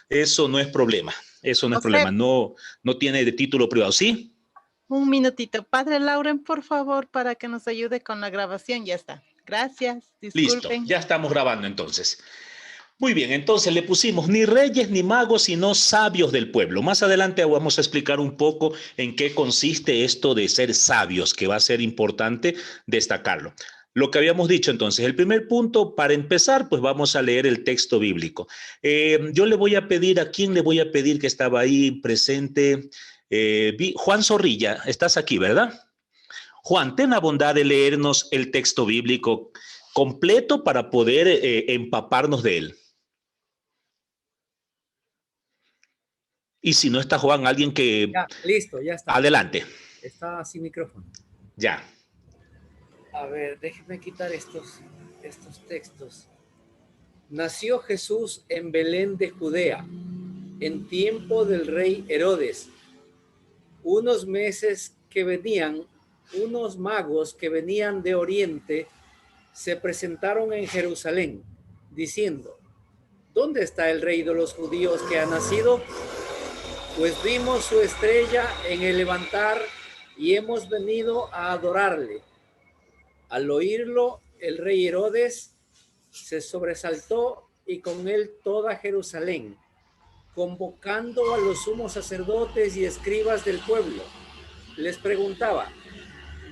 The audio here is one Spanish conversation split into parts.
Eso no es problema. Eso no es José, problema. No, no tiene de título privado, ¿sí? un minutito. Padre Lauren, por favor, para que nos ayude con la grabación. Ya está. Gracias. Listo. Disculpen. Ya estamos grabando entonces. Muy bien, entonces le pusimos ni reyes ni magos, sino sabios del pueblo. Más adelante vamos a explicar un poco en qué consiste esto de ser sabios, que va a ser importante destacarlo. Lo que habíamos dicho entonces, el primer punto, para empezar, pues vamos a leer el texto bíblico. Yo le voy a pedir, ¿a quién le voy a pedir que estaba ahí presente? Juan Zorrilla, estás aquí, ¿verdad? Juan, ten la bondad de leernos el texto bíblico completo para poder empaparnos de él. Y si no está Juan, alguien que... Ya, listo, ya está. Adelante. Está sin micrófono. Ya. A ver, déjeme quitar estos textos. Nació Jesús en Belén de Judea, en tiempo del rey Herodes. Unos magos que venían de Oriente, se presentaron en Jerusalén, diciendo: ¿dónde está el rey de los judíos que ha nacido? Pues vimos su estrella en el levantar y hemos venido a adorarle. Al oírlo, el rey Herodes se sobresaltó y con él toda Jerusalén, convocando a los sumos sacerdotes y escribas del pueblo. Les preguntaba: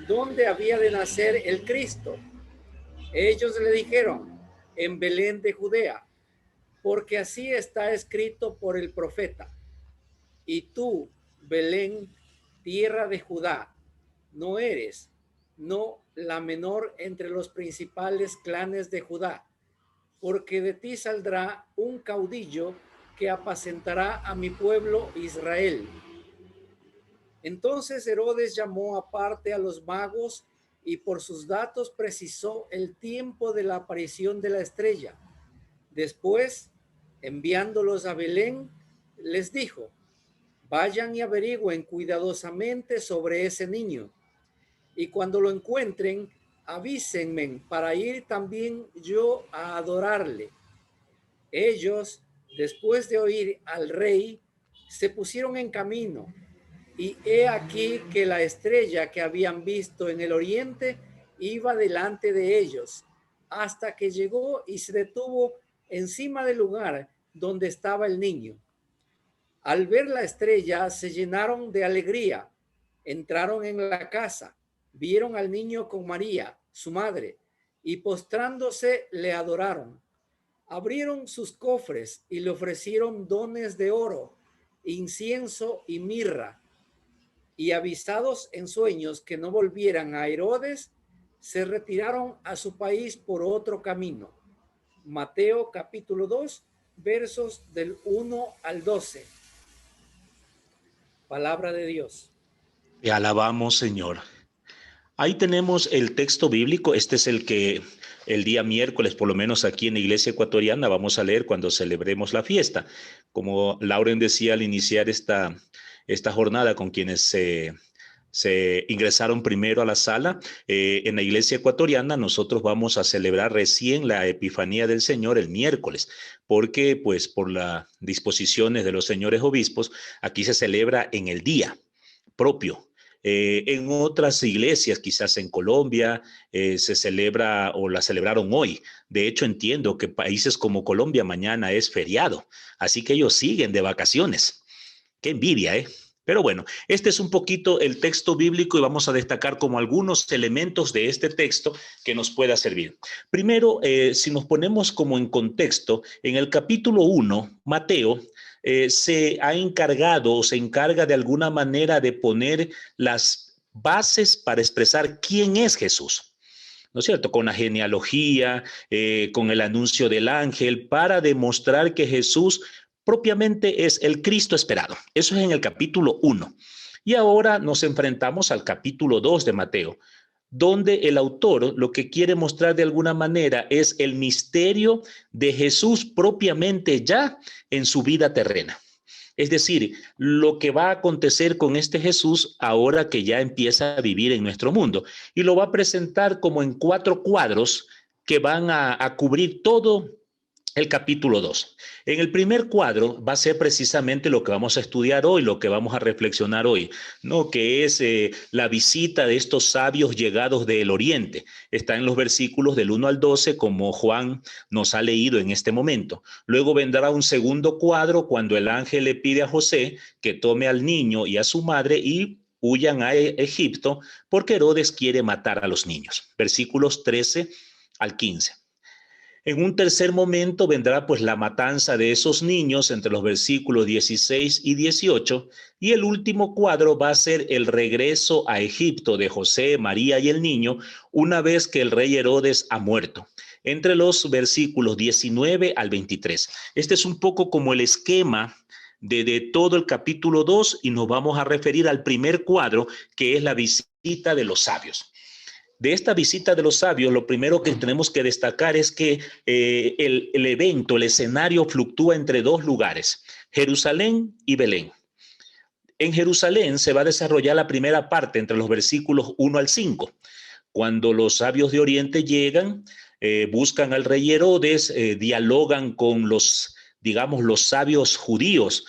¿dónde había de nacer el Cristo? Ellos le dijeron: en Belén de Judea, porque así está escrito por el profeta: y tú, Belén, tierra de Judá, no eres la menor entre los principales clanes de Judá, porque de ti saldrá un caudillo que apacentará a mi pueblo Israel. Entonces Herodes llamó aparte a los magos y por sus datos precisó el tiempo de la aparición de la estrella. Después, enviándolos a Belén, les dijo: vayan y averigüen cuidadosamente sobre ese niño, y cuando lo encuentren, avísenme para ir también yo a adorarle. Ellos, después de oír al rey, se pusieron en camino, y he aquí que la estrella que habían visto en el oriente iba delante de ellos, hasta que llegó y se detuvo encima del lugar donde estaba el niño. Al ver la estrella se llenaron de alegría, entraron en la casa, vieron al niño con María, su madre, y postrándose le adoraron. Abrieron sus cofres y le ofrecieron dones de oro, incienso y mirra. Y avisados en sueños que no volvieran a Herodes, se retiraron a su país por otro camino. Mateo capítulo 2, versos del 1 al 12. Palabra de Dios. Te alabamos, Señor. Ahí tenemos el texto bíblico. Este es el que el día miércoles, por lo menos aquí en la Iglesia Ecuatoriana, vamos a leer cuando celebremos la fiesta. Como Lauren decía al iniciar esta jornada con quienes se ingresaron primero a la sala, en la Iglesia Ecuatoriana nosotros vamos a celebrar recién la Epifanía del Señor el miércoles, porque pues por las disposiciones de los señores obispos, aquí se celebra en el día propio. En otras iglesias, quizás en Colombia, se celebra o la celebraron hoy. De hecho, entiendo que países como Colombia mañana es feriado, así que ellos siguen de vacaciones. Qué envidia, ¿eh? Pero bueno, este es un poquito el texto bíblico y vamos a destacar como algunos elementos de este texto que nos pueda servir. Primero, si nos ponemos como en contexto, en el capítulo 1, Mateo se ha encargado o se encarga de alguna manera de poner las bases para expresar quién es Jesús. ¿No es cierto? Con la genealogía, con el anuncio del ángel, para demostrar que Jesús propiamente es el Cristo esperado. Eso es en el capítulo 1. Y ahora nos enfrentamos al capítulo 2 de Mateo, donde el autor lo que quiere mostrar de alguna manera es el misterio de Jesús propiamente ya en su vida terrena. Es decir, lo que va a acontecer con este Jesús ahora que ya empieza a vivir en nuestro mundo. Y lo va a presentar como en 4 cuadros que van a cubrir todo el capítulo 2. En el primer cuadro va a ser precisamente lo que vamos a estudiar hoy, lo que vamos a reflexionar hoy, ¿no? Que es la visita de estos sabios llegados del oriente. Está en los versículos del 1 al 12, como Juan nos ha leído en este momento. Luego vendrá un segundo cuadro cuando el ángel le pide a José que tome al niño y a su madre y huyan a Egipto porque Herodes quiere matar a los niños. Versículos 13 al 15. En un tercer momento vendrá pues la matanza de esos niños entre los versículos 16 y 18, y el último cuadro va a ser el regreso a Egipto de José, María y el niño una vez que el rey Herodes ha muerto, entre los versículos 19 al 23. Este es un poco como el esquema de todo el capítulo 2 y nos vamos a referir al primer cuadro, que es la visita de los sabios. De esta visita de los sabios, lo primero que tenemos que destacar es que el evento, el escenario fluctúa entre dos lugares, Jerusalén y Belén. En Jerusalén se va a desarrollar la primera parte entre los versículos 1 al 5, cuando los sabios de Oriente llegan, buscan al rey Herodes, dialogan con los, digamos, los sabios judíos,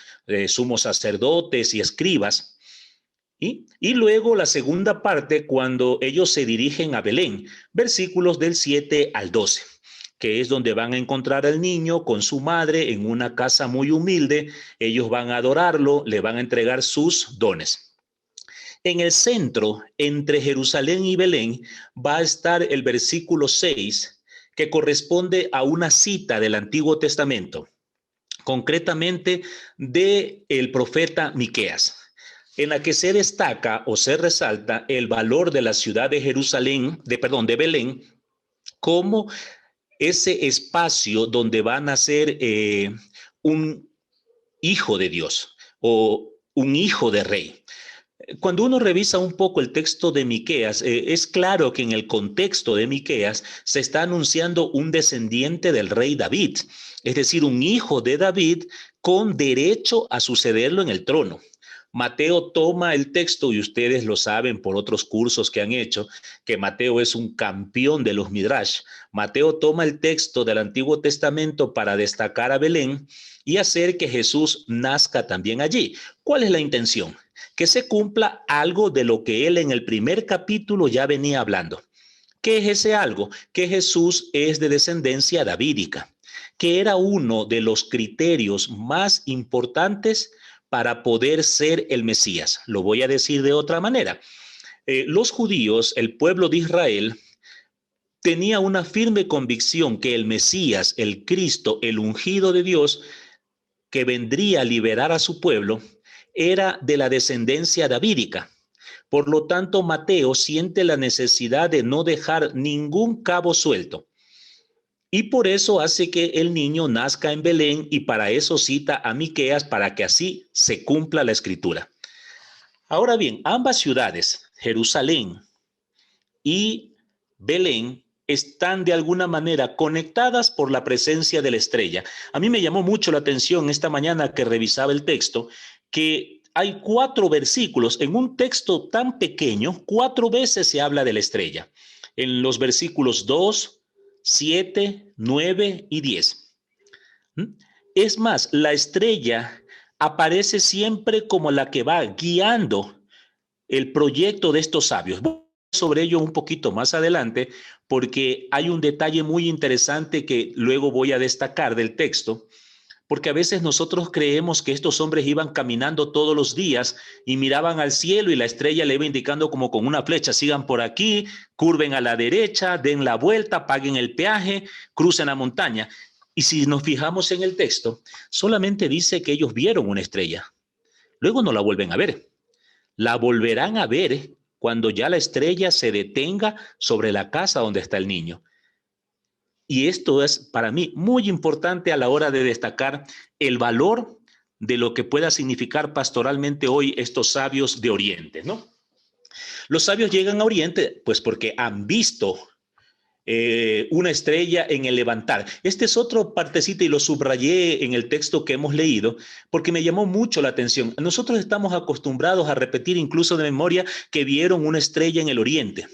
sumos sacerdotes y escribas. Y luego la segunda parte cuando ellos se dirigen a Belén, versículos del 7 al 12, que es donde van a encontrar al niño con su madre en una casa muy humilde. Ellos van a adorarlo, le van a entregar sus dones. En el centro, entre Jerusalén y Belén, va a estar el versículo 6, que corresponde a una cita del Antiguo Testamento, concretamente del profeta Miqueas, en la que se destaca o se resalta el valor de la ciudad de de Belén, como ese espacio donde va a nacer un hijo de Dios o un hijo de rey. Cuando uno revisa un poco el texto de Miqueas, es claro que en el contexto de Miqueas se está anunciando un descendiente del rey David, es decir, un hijo de David con derecho a sucederlo en el trono. Mateo toma el texto, y ustedes lo saben por otros cursos que han hecho, que Mateo es un campeón de los Midrash. Mateo toma el texto del Antiguo Testamento para destacar a Belén y hacer que Jesús nazca también allí. ¿Cuál es la intención? Que se cumpla algo de lo que él en el primer capítulo ya venía hablando. ¿Qué es ese algo? Que Jesús es de descendencia davídica, que era uno de los criterios más importantes para poder ser el Mesías. Lo voy a decir de otra manera. Los judíos, el pueblo de Israel, tenía una firme convicción que el Mesías, el Cristo, el ungido de Dios, que vendría a liberar a su pueblo, era de la descendencia davídica. Por lo tanto, Mateo siente la necesidad de no dejar ningún cabo suelto. Y por eso hace que el niño nazca en Belén, y para eso cita a Miqueas, para que así se cumpla la escritura. Ahora bien, ambas ciudades, Jerusalén y Belén, están de alguna manera conectadas por la presencia de la estrella. A mí me llamó mucho la atención esta mañana que revisaba el texto, que hay 4 versículos en un texto tan pequeño, 4 veces se habla de la estrella. En los versículos 2, 7, 9 y 10. Es más, la estrella aparece siempre como la que va guiando el proyecto de estos sabios. Voy sobre ello un poquito más adelante, porque hay un detalle muy interesante que luego voy a destacar del texto, porque a veces nosotros creemos que estos hombres iban caminando todos los días y miraban al cielo y la estrella le iba indicando como con una flecha: sigan por aquí, curven a la derecha, den la vuelta, paguen el peaje, crucen la montaña. Y si nos fijamos en el texto, solamente dice que ellos vieron una estrella. Luego no la vuelven a ver. La volverán a ver cuando ya la estrella se detenga sobre la casa donde está el niño. Y esto es para mí muy importante a la hora de destacar el valor de lo que pueda significar pastoralmente hoy estos sabios de Oriente, ¿no? Los sabios llegan a Oriente pues porque han visto una estrella en el levantar. Este es otro partecita y lo subrayé en el texto que hemos leído porque me llamó mucho la atención. Nosotros estamos acostumbrados a repetir incluso de memoria que vieron una estrella en el Oriente,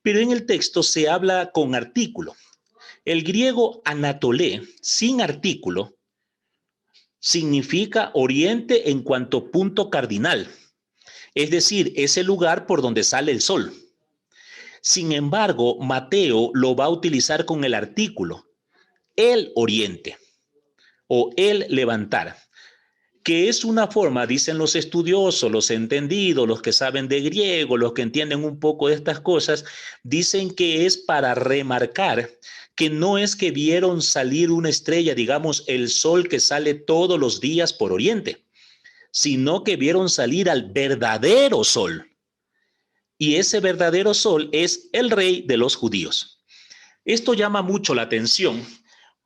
pero en el texto se habla con artículo. El griego anatolé, sin artículo, significa oriente en cuanto punto cardinal, es decir, es el lugar por donde sale el sol. Sin embargo, Mateo lo va a utilizar con el artículo, el oriente o el levantar, que es una forma, dicen los estudiosos, los entendidos, los que saben de griego, los que entienden un poco de estas cosas, dicen que es para remarcar que no es que vieron salir una estrella, digamos, el sol que sale todos los días por oriente, sino que vieron salir al verdadero sol. Y ese verdadero sol es el rey de los judíos. Esto llama mucho la atención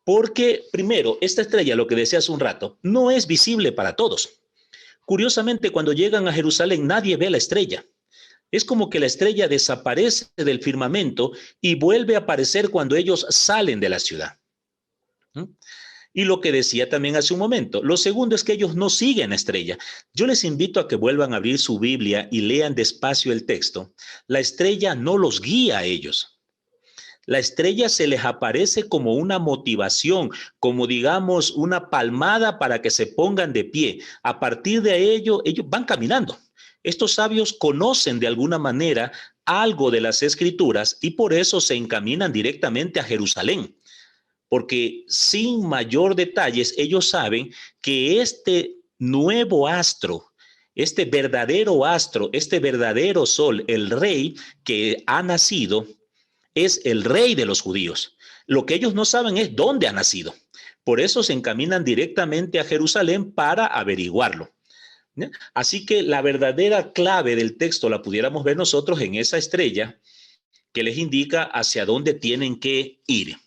porque, primero, esta estrella, lo que decía hace un rato, no es visible para todos. Curiosamente, cuando llegan a Jerusalén, nadie ve la estrella. Es como que la estrella desaparece del firmamento y vuelve a aparecer cuando ellos salen de la ciudad. Y lo que decía también hace un momento, lo segundo es que ellos no siguen la estrella. Yo les invito a que vuelvan a abrir su Biblia y lean despacio el texto. La estrella no los guía a ellos. La estrella se les aparece como una motivación, como digamos una palmada para que se pongan de pie. A partir de ello, ellos van caminando. Estos sabios conocen de alguna manera algo de las escrituras y por eso se encaminan directamente a Jerusalén. Porque sin mayor detalles, ellos saben que este nuevo astro, este verdadero sol, el rey que ha nacido, es el rey de los judíos. Lo que ellos no saben es dónde ha nacido. Por eso se encaminan directamente a Jerusalén para averiguarlo. Así que la verdadera clave del texto la pudiéramos ver nosotros en esa estrella que les indica hacia dónde tienen que ir.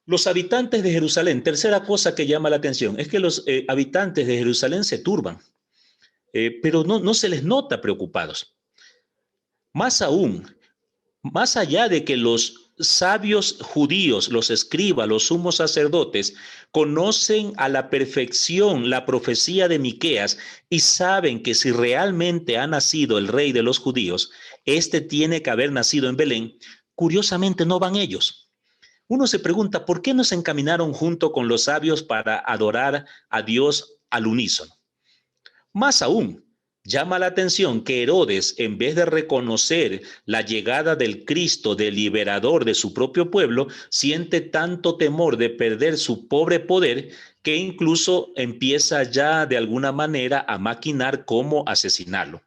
Los habitantes de Jerusalén, tercera cosa que llama la atención, es que los habitantes de Jerusalén se turban, pero no se les nota preocupados. Más aún, más allá de que los sabios judíos, los escribas, los sumos sacerdotes, conocen a la perfección la profecía de Miqueas y saben que si realmente ha nacido el rey de los judíos, este tiene que haber nacido en Belén, curiosamente no van ellos. Uno se pregunta, ¿por qué no se encaminaron junto con los sabios para adorar a Dios al unísono? Más aún, llama la atención que Herodes, en vez de reconocer la llegada del Cristo, del liberador de su propio pueblo, siente tanto temor de perder su pobre poder que incluso empieza ya de alguna manera a maquinar cómo asesinarlo.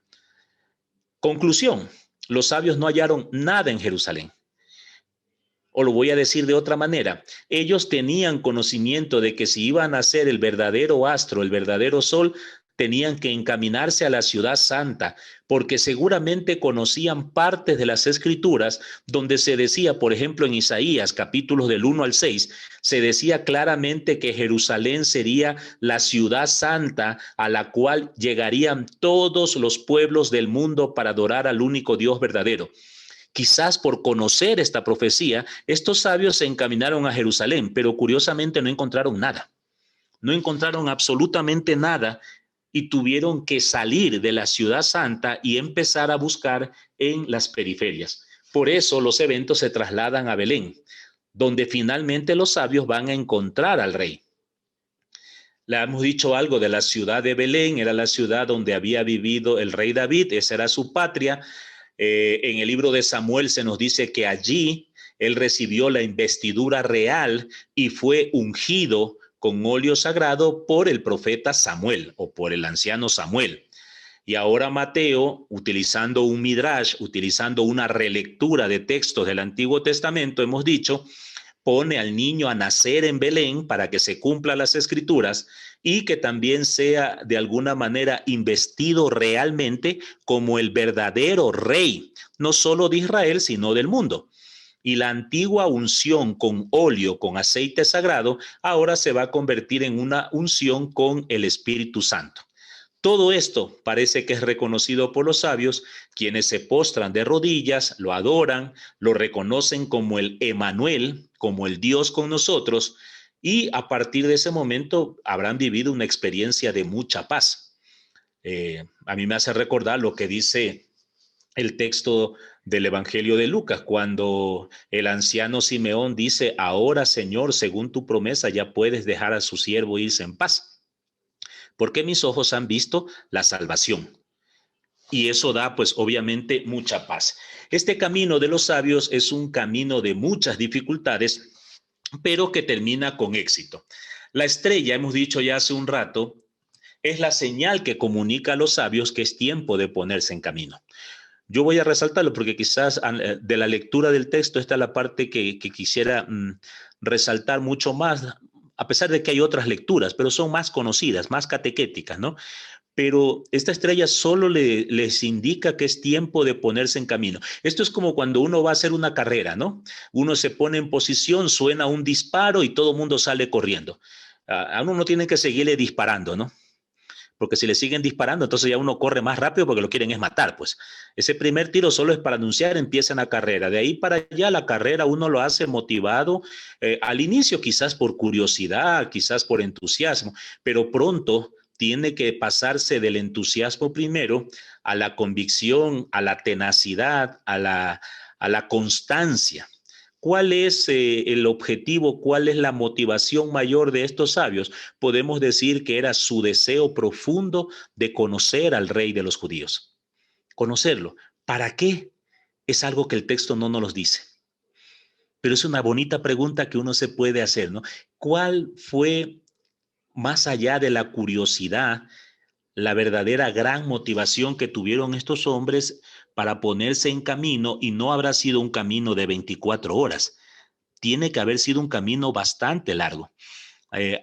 Conclusión, los sabios no hallaron nada en Jerusalén. O lo voy a decir de otra manera, ellos tenían conocimiento de que si iban a ser el verdadero astro, el verdadero sol, tenían que encaminarse a la ciudad santa, porque seguramente conocían partes de las escrituras donde se decía, por ejemplo, en Isaías, capítulos del 1 al 6, se decía claramente que Jerusalén sería la ciudad santa a la cual llegarían todos los pueblos del mundo para adorar al único Dios verdadero. Quizás por conocer esta profecía, estos sabios se encaminaron a Jerusalén, pero curiosamente no encontraron nada. No encontraron absolutamente nada y tuvieron que salir de la ciudad santa y empezar a buscar en las periferias. Por eso los eventos se trasladan a Belén, donde finalmente los sabios van a encontrar al rey. Le hemos dicho algo de la ciudad de Belén, era la ciudad donde había vivido el rey David, esa era su patria. En el libro de Samuel se nos dice que allí él recibió la investidura real y fue ungido con óleo sagrado por el profeta Samuel o por el anciano Samuel. Y ahora Mateo, utilizando un midrash, utilizando una relectura de textos del Antiguo Testamento, hemos dicho, pone al niño a nacer en Belén para que se cumplan las escrituras y que también sea de alguna manera investido realmente como el verdadero rey, no solo de Israel, sino del mundo. Y la antigua unción con óleo, con aceite sagrado, ahora se va a convertir en una unción con el Espíritu Santo. Todo esto parece que es reconocido por los sabios, quienes se postran de rodillas, lo adoran, lo reconocen como el Emanuel, como el Dios con nosotros, y a partir de ese momento habrán vivido una experiencia de mucha paz. A mí me hace recordar lo que dice el texto del Evangelio de Lucas, cuando el anciano Simeón dice: ahora, Señor, según tu promesa, ya puedes dejar a su siervo irse en paz, porque mis ojos han visto la salvación. Y eso da, pues, obviamente, mucha paz. Este camino de los sabios es un camino de muchas dificultades, pero que termina con éxito. La estrella, hemos dicho ya hace un rato, es la señal que comunica a los sabios que es tiempo de ponerse en camino. Yo voy a resaltarlo porque quizás de la lectura del texto esta es la parte que quisiera resaltar mucho más, a pesar de que hay otras lecturas, pero son más conocidas, más catequéticas, ¿no? Pero esta estrella solo les indica que es tiempo de ponerse en camino. Esto es como cuando uno va a hacer una carrera, ¿no? Uno se pone en posición, suena un disparo y todo el mundo sale corriendo. A uno no tiene que seguirle disparando, ¿no? Porque si le siguen disparando, entonces ya uno corre más rápido porque lo quieren es matar, pues. Ese primer tiro solo es para anunciar, empieza la carrera. De ahí para allá la carrera uno lo hace motivado, al inicio quizás por curiosidad, quizás por entusiasmo, pero pronto tiene que pasarse del entusiasmo primero a la convicción, a la tenacidad, a la constancia. ¿Cuál es el objetivo? ¿Cuál es la motivación mayor de estos sabios? Podemos decir que era su deseo profundo de conocer al rey de los judíos. Conocerlo. ¿Para qué? Es algo que el texto no nos dice. Pero es una bonita pregunta que uno se puede hacer, ¿no? ¿Cuál fue, más allá de la curiosidad, la verdadera gran motivación que tuvieron estos hombres para ponerse en camino? Y no habrá sido un camino de 24 horas. Tiene que haber sido un camino bastante largo.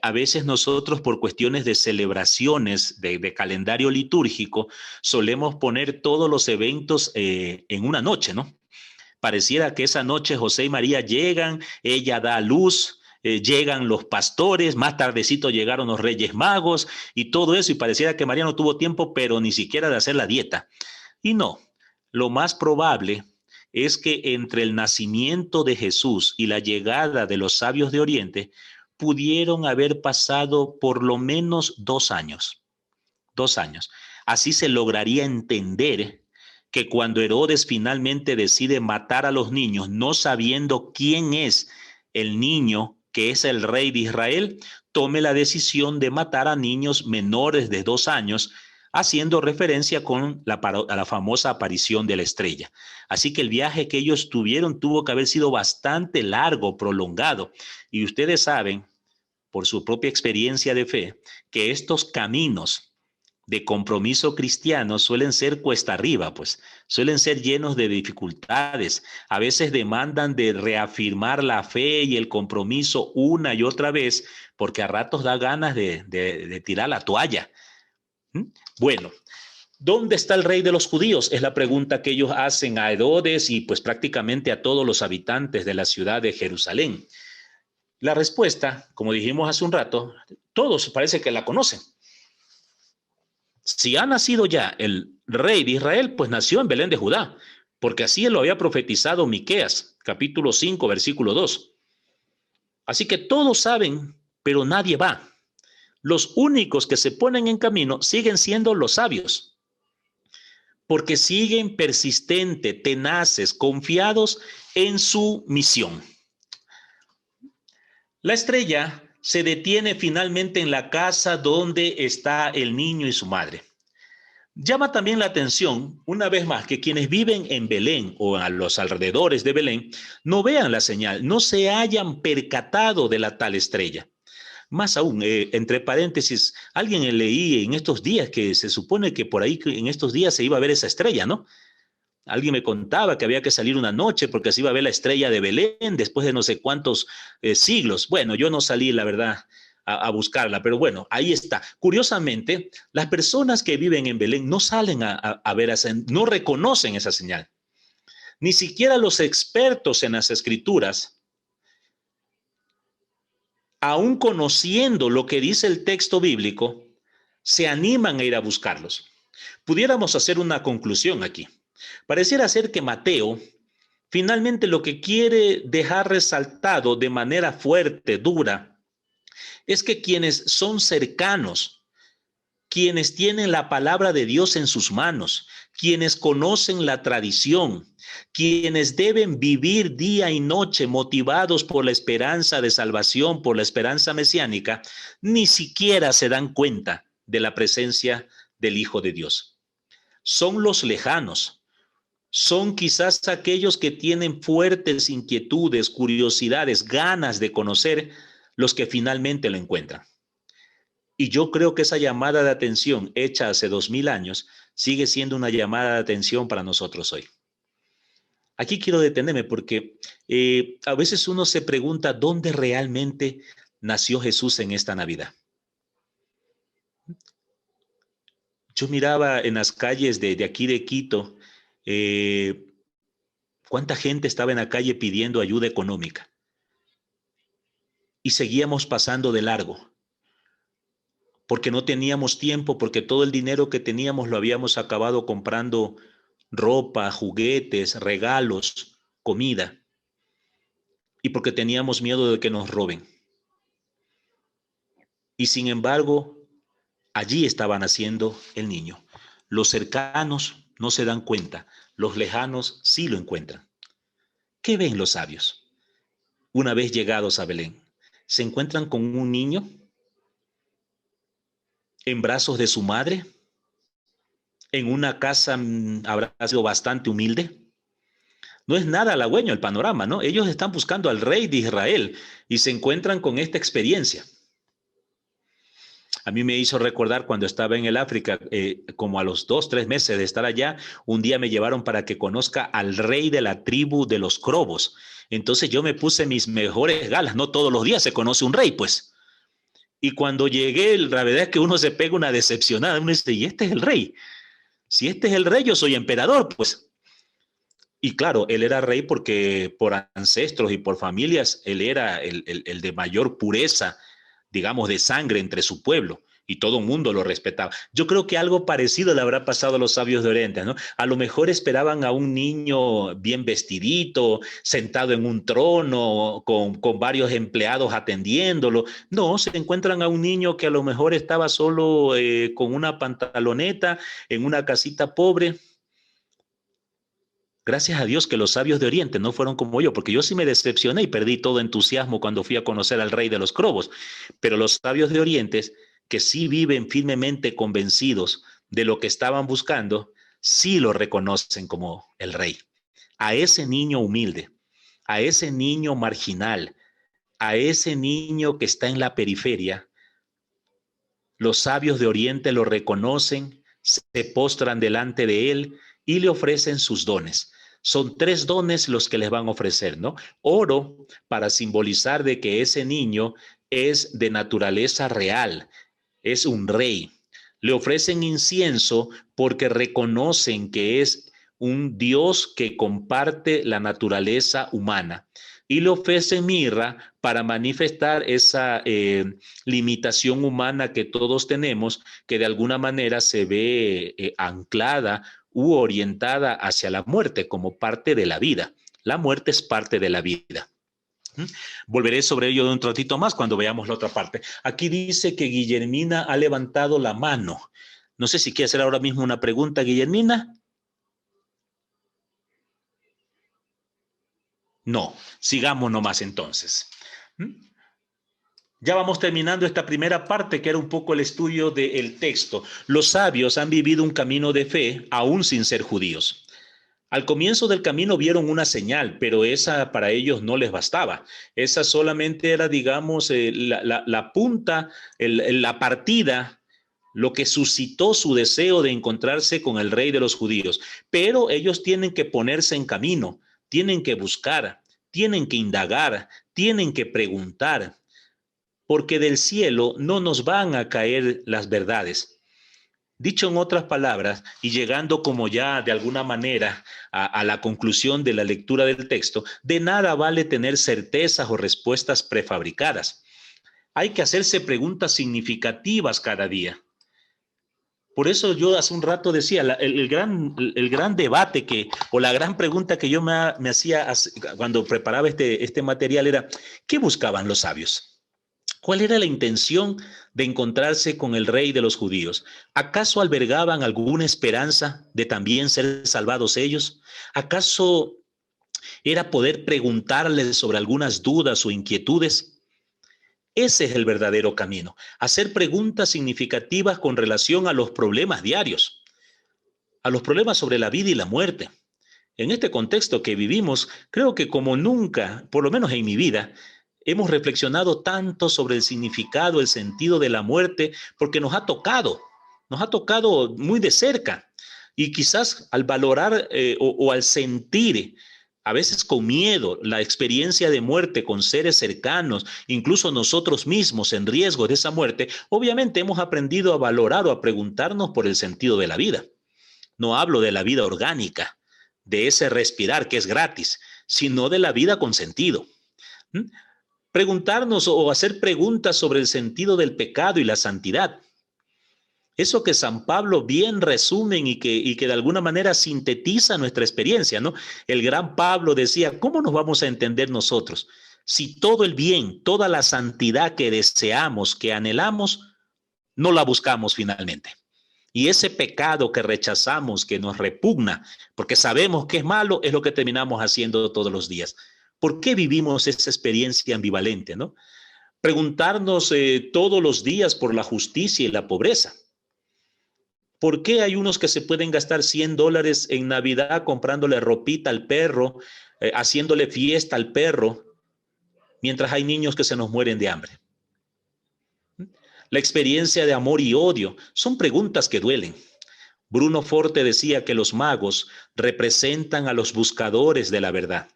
A veces nosotros, por cuestiones de celebraciones, de calendario litúrgico, solemos poner todos los eventos en una noche, ¿no? Pareciera que esa noche José y María llegan, ella da a luz, llegan los pastores, más tardecito llegaron los Reyes Magos y todo eso, y pareciera que María no tuvo tiempo, pero ni siquiera de hacer la dieta. Y no, lo más probable es que entre el nacimiento de Jesús y la llegada de los sabios de Oriente pudieron haber pasado por lo menos 2 años. 2 años. Así se lograría entender que cuando Herodes finalmente decide matar a los niños, no sabiendo quién es el niño que es el rey de Israel, tome la decisión de matar a niños menores de 2 años, haciendo referencia a la famosa aparición de la estrella. Así que el viaje que ellos tuvieron tuvo que haber sido bastante largo, prolongado. Y ustedes saben, por su propia experiencia de fe, que estos caminos de compromiso cristiano suelen ser cuesta arriba, pues suelen ser llenos de dificultades. A veces demandan de reafirmar la fe y el compromiso una y otra vez, porque a ratos da ganas de tirar la toalla. Bueno, ¿dónde está el rey de los judíos? Es la pregunta que ellos hacen a Herodes y pues prácticamente a todos los habitantes de la ciudad de Jerusalén. La respuesta, como dijimos hace un rato, todos parece que la conocen. Si ha nacido ya el rey de Israel, pues nació en Belén de Judá, porque así lo había profetizado Miqueas, capítulo 5, versículo 2. Así que todos saben, pero nadie va. Los únicos que se ponen en camino siguen siendo los sabios, porque siguen persistentes, tenaces, confiados en su misión. La estrella se detiene finalmente en la casa donde está el niño y su madre. Llama también la atención, una vez más, que quienes viven en Belén o a los alrededores de Belén no vean la señal, no se hayan percatado de la tal estrella. Más aún, entre paréntesis, alguien leí en estos días que se supone que por ahí en estos días se iba a ver esa estrella, ¿no? Alguien me contaba que había que salir una noche porque se iba a ver la estrella de Belén después de no sé cuántos siglos. Bueno, yo no salí, la verdad, a buscarla, pero bueno, ahí está. Curiosamente, las personas que viven en Belén no salen a ver, no reconocen esa señal. Ni siquiera los expertos en las escrituras, aún conociendo lo que dice el texto bíblico, se animan a ir a buscarlos. Pudiéramos hacer una conclusión aquí. Pareciera ser que Mateo finalmente lo que quiere dejar resaltado de manera fuerte, dura, es que quienes son cercanos, quienes tienen la palabra de Dios en sus manos, quienes conocen la tradición, quienes deben vivir día y noche motivados por la esperanza de salvación, por la esperanza mesiánica, ni siquiera se dan cuenta de la presencia del Hijo de Dios. Son los lejanos, son quizás aquellos que tienen fuertes inquietudes, curiosidades, ganas de conocer, los que finalmente lo encuentran. Y yo creo que esa llamada de atención hecha hace 2000 años sigue siendo una llamada de atención para nosotros hoy. Aquí quiero detenerme porque a veces uno se pregunta dónde realmente nació Jesús en esta Navidad. Yo miraba en las calles de aquí de Quito, cuánta gente estaba en la calle pidiendo ayuda económica. Y seguíamos pasando de largo, porque no teníamos tiempo, porque todo el dinero que teníamos lo habíamos acabado comprando ropa, juguetes, regalos, comida, y porque teníamos miedo de que nos roben. Y sin embargo, allí estaba naciendo el niño. Los cercanos no se dan cuenta, los lejanos sí lo encuentran. ¿Qué ven los sabios? Una vez llegados a Belén, ¿se encuentran con un niño en brazos de su madre? ¿En una casa habrá sido bastante humilde? No es nada halagüeño el panorama, ¿no? Ellos están buscando al rey de Israel y se encuentran con esta experiencia. A mí me hizo recordar cuando estaba en el África, como a los 2-3 meses de estar allá, un día me llevaron para que conozca al rey de la tribu de los Crobos. Entonces yo me puse mis mejores galas, no todos los días se conoce un rey, pues. Y cuando llegué, la verdad es que uno se pega una decepcionada, uno dice, ¿y este es el rey? Si este es el rey, yo soy emperador, pues. Y claro, él era rey porque por ancestros y por familias, él era el de mayor pureza, digamos, de sangre entre su pueblo, y todo el mundo lo respetaba. Yo creo que algo parecido le habrá pasado a los sabios de Oriente, ¿no? A lo mejor esperaban a un niño bien vestidito, sentado en un trono, con varios empleados atendiéndolo. No, se encuentran a un niño que a lo mejor estaba solo con una pantaloneta en una casita pobre. Gracias a Dios que los sabios de Oriente no fueron como yo, porque yo sí me decepcioné y perdí todo entusiasmo cuando fui a conocer al rey de los Crobos. Pero los sabios de Oriente, que sí viven firmemente convencidos de lo que estaban buscando, sí lo reconocen como el rey. A ese niño humilde, a ese niño marginal, a ese niño que está en la periferia, los sabios de Oriente lo reconocen, se postran delante de él y le ofrecen sus dones. Son 3 dones los que les van a ofrecer, ¿no? Oro, para simbolizar de que ese niño es de naturaleza real, es un rey. Le ofrecen incienso porque reconocen que es un Dios que comparte la naturaleza humana. Y le ofrecen mirra para manifestar esa limitación humana que todos tenemos, que de alguna manera se ve anclada u orientada hacia la muerte como parte de la vida. La muerte es parte de la vida. Volveré sobre ello de un ratito más cuando veamos la otra parte. Aquí dice que Guillermina ha levantado la mano. No sé si quiere hacer ahora mismo una pregunta, Guillermina. No, sigamos nomás entonces. Ya vamos terminando esta primera parte, que era un poco el estudio del texto. Los sabios han vivido un camino de fe, aún sin ser judíos. Al comienzo del camino vieron una señal, pero esa para ellos no les bastaba. Esa solamente era, digamos, la punta, la partida, lo que suscitó su deseo de encontrarse con el rey de los judíos. Pero ellos tienen que ponerse en camino, tienen que buscar, tienen que indagar, tienen que preguntar, porque del cielo no nos van a caer las verdades. Dicho en otras palabras, y llegando como ya de alguna manera a la conclusión de la lectura del texto, de nada vale tener certezas o respuestas prefabricadas. Hay que hacerse preguntas significativas cada día. Por eso yo hace un rato decía, el gran debate o la gran pregunta que yo me hacía cuando preparaba este material era, ¿qué buscaban los sabios? ¿Cuál era la intención de encontrarse con el rey de los judíos? ¿Acaso albergaban alguna esperanza de también ser salvados ellos? ¿Acaso era poder preguntarles sobre algunas dudas o inquietudes? Ese es el verdadero camino, hacer preguntas significativas con relación a los problemas diarios, a los problemas sobre la vida y la muerte. En este contexto que vivimos, creo que como nunca, por lo menos en mi vida, hemos reflexionado tanto sobre el significado, el sentido de la muerte, porque nos ha tocado muy de cerca. Y quizás al valorar o al sentir, a veces con miedo, la experiencia de muerte con seres cercanos, incluso nosotros mismos en riesgo de esa muerte, obviamente hemos aprendido a valorar o a preguntarnos por el sentido de la vida. No hablo de la vida orgánica, de ese respirar que es gratis, sino de la vida con sentido. Preguntarnos o hacer preguntas sobre el sentido del pecado y la santidad. Eso que San Pablo bien resumen y que de alguna manera sintetiza nuestra experiencia, ¿no? El gran Pablo decía, ¿cómo nos vamos a entender nosotros si todo el bien, toda la santidad que deseamos, que anhelamos, no la buscamos finalmente? Y ese pecado que rechazamos, que nos repugna, porque sabemos que es malo, es lo que terminamos haciendo todos los días. ¿Por qué vivimos esa experiencia ambivalente, no? Preguntarnos todos los días por la justicia y la pobreza. ¿Por qué hay unos que se pueden gastar $100 en Navidad comprándole ropita al perro, haciéndole fiesta al perro, mientras hay niños que se nos mueren de hambre? La experiencia de amor y odio son preguntas que duelen. Bruno Forte decía que los magos representan a los buscadores de la verdad,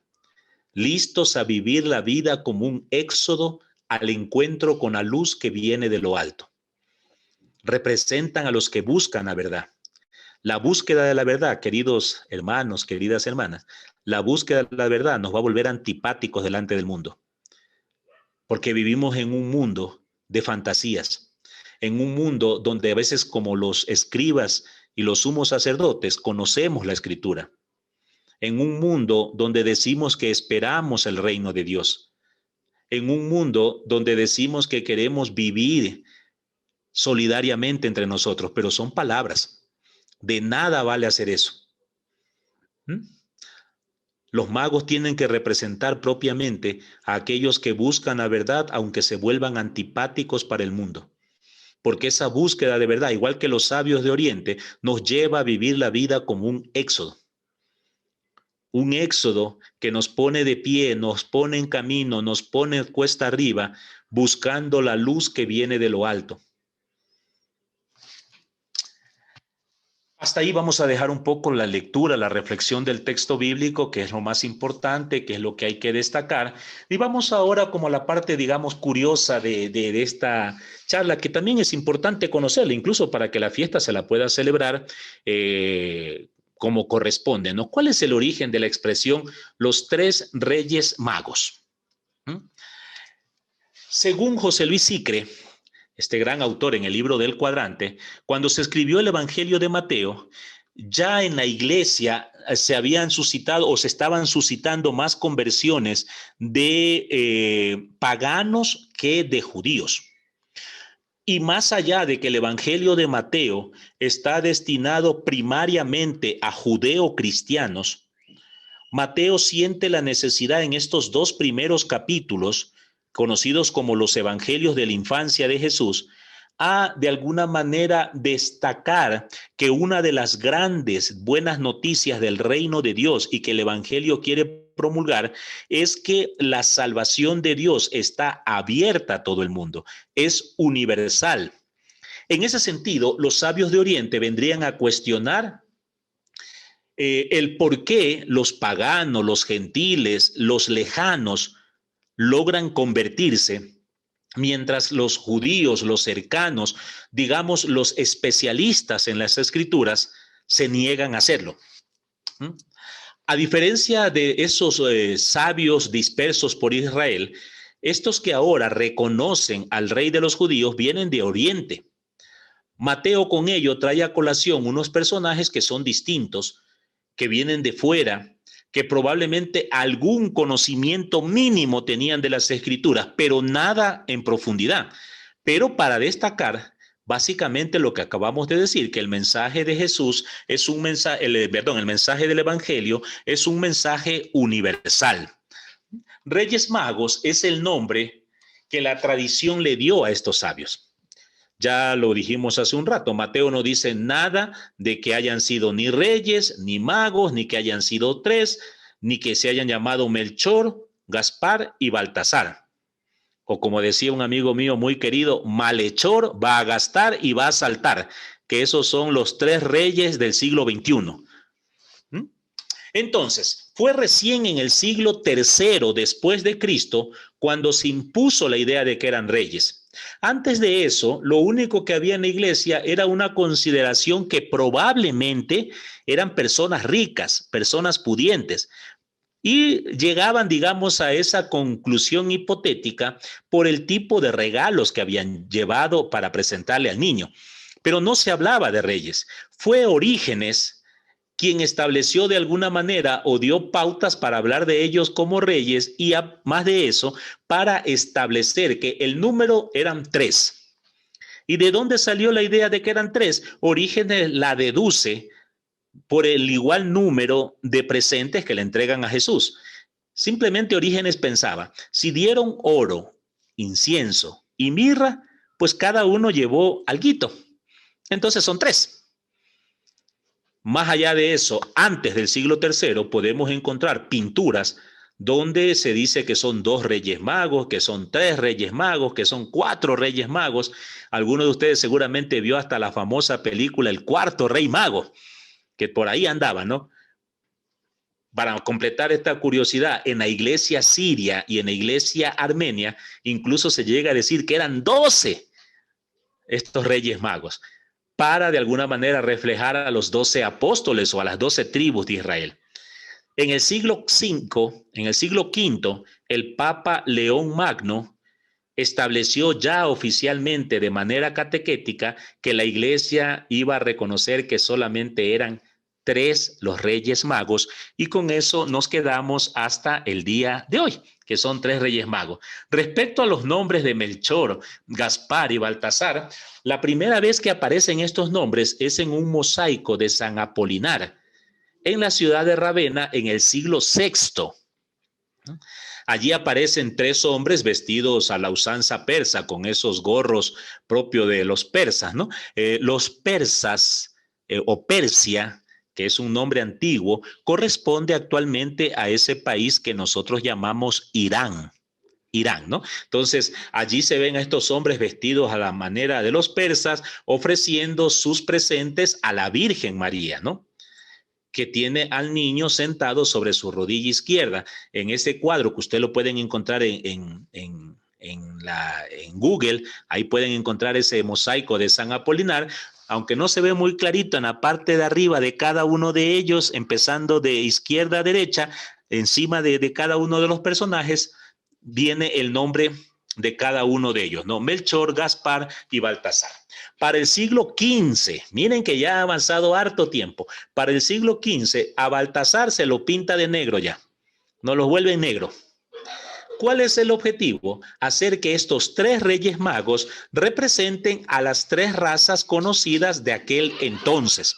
listos a vivir la vida como un éxodo al encuentro con la luz que viene de lo alto. Representan a los que buscan la verdad. La búsqueda de la verdad, queridos hermanos, queridas hermanas, la búsqueda de la verdad nos va a volver antipáticos delante del mundo, porque vivimos en un mundo de fantasías, en un mundo donde a veces como los escribas y los sumos sacerdotes conocemos la escritura, en un mundo donde decimos que esperamos el reino de Dios, en un mundo donde decimos que queremos vivir solidariamente entre nosotros, pero son palabras. De nada vale hacer eso. Los magos tienen que representar propiamente a aquellos que buscan la verdad, aunque se vuelvan antipáticos para el mundo. Porque esa búsqueda de verdad, igual que los sabios de Oriente, nos lleva a vivir la vida como un éxodo. Un éxodo que nos pone de pie, nos pone en camino, nos pone cuesta arriba, buscando la luz que viene de lo alto. Hasta ahí vamos a dejar un poco la lectura, la reflexión del texto bíblico, que es lo más importante, que es lo que hay que destacar. Y vamos ahora como a la parte, digamos, curiosa de esta charla, que también es importante conocerla, incluso para que la fiesta se la pueda celebrar como corresponde, ¿no? ¿Cuál es el origen de la expresión los tres reyes magos? Según José Luis Sicre, este gran autor en el libro del Cuadrante, cuando se escribió el Evangelio de Mateo, ya en la iglesia se habían suscitado o se estaban suscitando más conversiones de paganos que de judíos. Y más allá de que el Evangelio de Mateo está destinado primariamente a judeo-cristianos, Mateo siente la necesidad en estos dos primeros capítulos, conocidos como los Evangelios de la infancia de Jesús, a de alguna manera destacar que una de las grandes buenas noticias del reino de Dios y que el Evangelio quiere promulgar es que la salvación de Dios está abierta a todo el mundo, es universal. En ese sentido, los sabios de Oriente vendrían a cuestionar el por qué los paganos, los gentiles, los lejanos logran convertirse, mientras los judíos, los cercanos, digamos los especialistas en las escrituras, se niegan a hacerlo. A diferencia de esos sabios dispersos por Israel, estos que ahora reconocen al rey de los judíos vienen de Oriente. Mateo con ello trae a colación unos personajes que son distintos, que vienen de fuera, que probablemente algún conocimiento mínimo tenían de las Escrituras, pero nada en profundidad. Pero para destacar básicamente lo que acabamos de decir, que el mensaje de Jesús es un mensaje, el mensaje del Evangelio es un mensaje universal. Reyes Magos es el nombre que la tradición le dio a estos sabios. Ya lo dijimos hace un rato, Mateo no dice nada de que hayan sido ni reyes, ni magos, ni que hayan sido tres, ni que se hayan llamado Melchor, Gaspar y Baltasar. O como decía un amigo mío muy querido, malhechor, va a gastar y va a saltar, que esos son los tres reyes del siglo XXI. Entonces, fue recién en el siglo III después de Cristo cuando se impuso la idea de que eran reyes. Antes de eso, lo único que había en la iglesia era una consideración que probablemente eran personas ricas, personas pudientes, y llegaban, digamos, a esa conclusión hipotética por el tipo de regalos que habían llevado para presentarle al niño. Pero no se hablaba de reyes. Fue Orígenes quien estableció de alguna manera o dio pautas para hablar de ellos como reyes y más de eso, para establecer que el número eran 3. ¿Y de dónde salió la idea de que eran 3? Orígenes la deduce por el igual número de presentes que le entregan a Jesús. Simplemente Orígenes pensaba, si dieron oro, incienso y mirra, pues cada uno llevó alguito. Entonces son 3. Más allá de eso, antes del siglo III podemos encontrar pinturas donde se dice que son 2 reyes magos, que son 3 reyes magos, que son 4 reyes magos. Alguno de ustedes seguramente vio hasta la famosa película El Cuarto Rey Mago, que por ahí andaba, ¿no? Para completar esta curiosidad, en la iglesia siria y en la iglesia armenia, incluso se llega a decir que eran 12 estos reyes magos, para de alguna manera reflejar a los 12 apóstoles o a las 12 tribus de Israel. En el siglo V, el Papa León Magno estableció ya oficialmente de manera catequética que la iglesia iba a reconocer que solamente eran 3 los reyes magos, y con eso nos quedamos hasta el día de hoy, que son 3 reyes magos. Respecto a los nombres de Melchor, Gaspar y Baltasar, la primera vez que aparecen estos nombres es en un mosaico de San Apolinar, en la ciudad de Ravenna, en el siglo VI. Allí aparecen 3 hombres vestidos a la usanza persa, con esos gorros propios de los persas, ¿no? Los persas o Persia, que es un nombre antiguo, corresponde actualmente a ese país que nosotros llamamos Irán, ¿no? Entonces, allí se ven a estos hombres vestidos a la manera de los persas, ofreciendo sus presentes a la Virgen María, ¿no? Que tiene al niño sentado sobre su rodilla izquierda. En ese cuadro, que ustedes lo pueden encontrar en Google, ahí pueden encontrar ese mosaico de San Apolinar, aunque no se ve muy clarito en la parte de arriba de cada uno de ellos, empezando de izquierda a derecha, encima de cada uno de los personajes, viene el nombre de cada uno de ellos, ¿no? Melchor, Gaspar y Baltasar. Para el siglo XV, miren que ya ha avanzado harto tiempo, para el siglo XV a Baltasar se lo pinta de negro ya, no lo vuelve negro. ¿Cuál es el objetivo? Hacer que estos 3 reyes magos representen a las 3 razas conocidas de aquel entonces.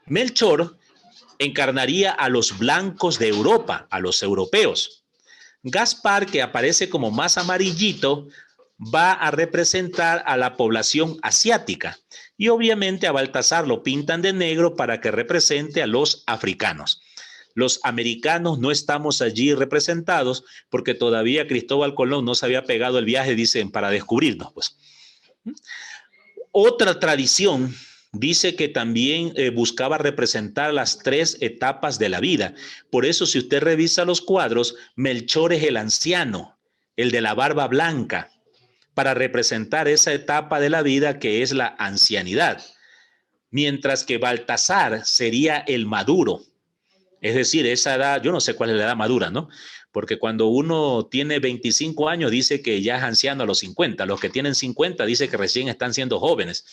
Melchor encarnaría a los blancos de Europa, a los europeos. Gaspar, que aparece como más amarillito, va a representar a la población asiática. Y obviamente a Baltasar lo pintan de negro para que represente a los africanos. Los americanos no estamos allí representados porque todavía Cristóbal Colón no se había pegado el viaje, dicen, para descubrirnos, pues. Otra tradición dice que también buscaba representar las 3 etapas de la vida. Por eso, si usted revisa los cuadros, Melchor es el anciano, el de la barba blanca, para representar esa etapa de la vida que es la ancianidad. Mientras que Baltasar sería el maduro. Es decir, esa edad, yo no sé cuál es la edad madura, ¿no? Porque cuando uno tiene 25 años dice que ya es anciano a los 50. Los que tienen 50 dice que recién están siendo jóvenes.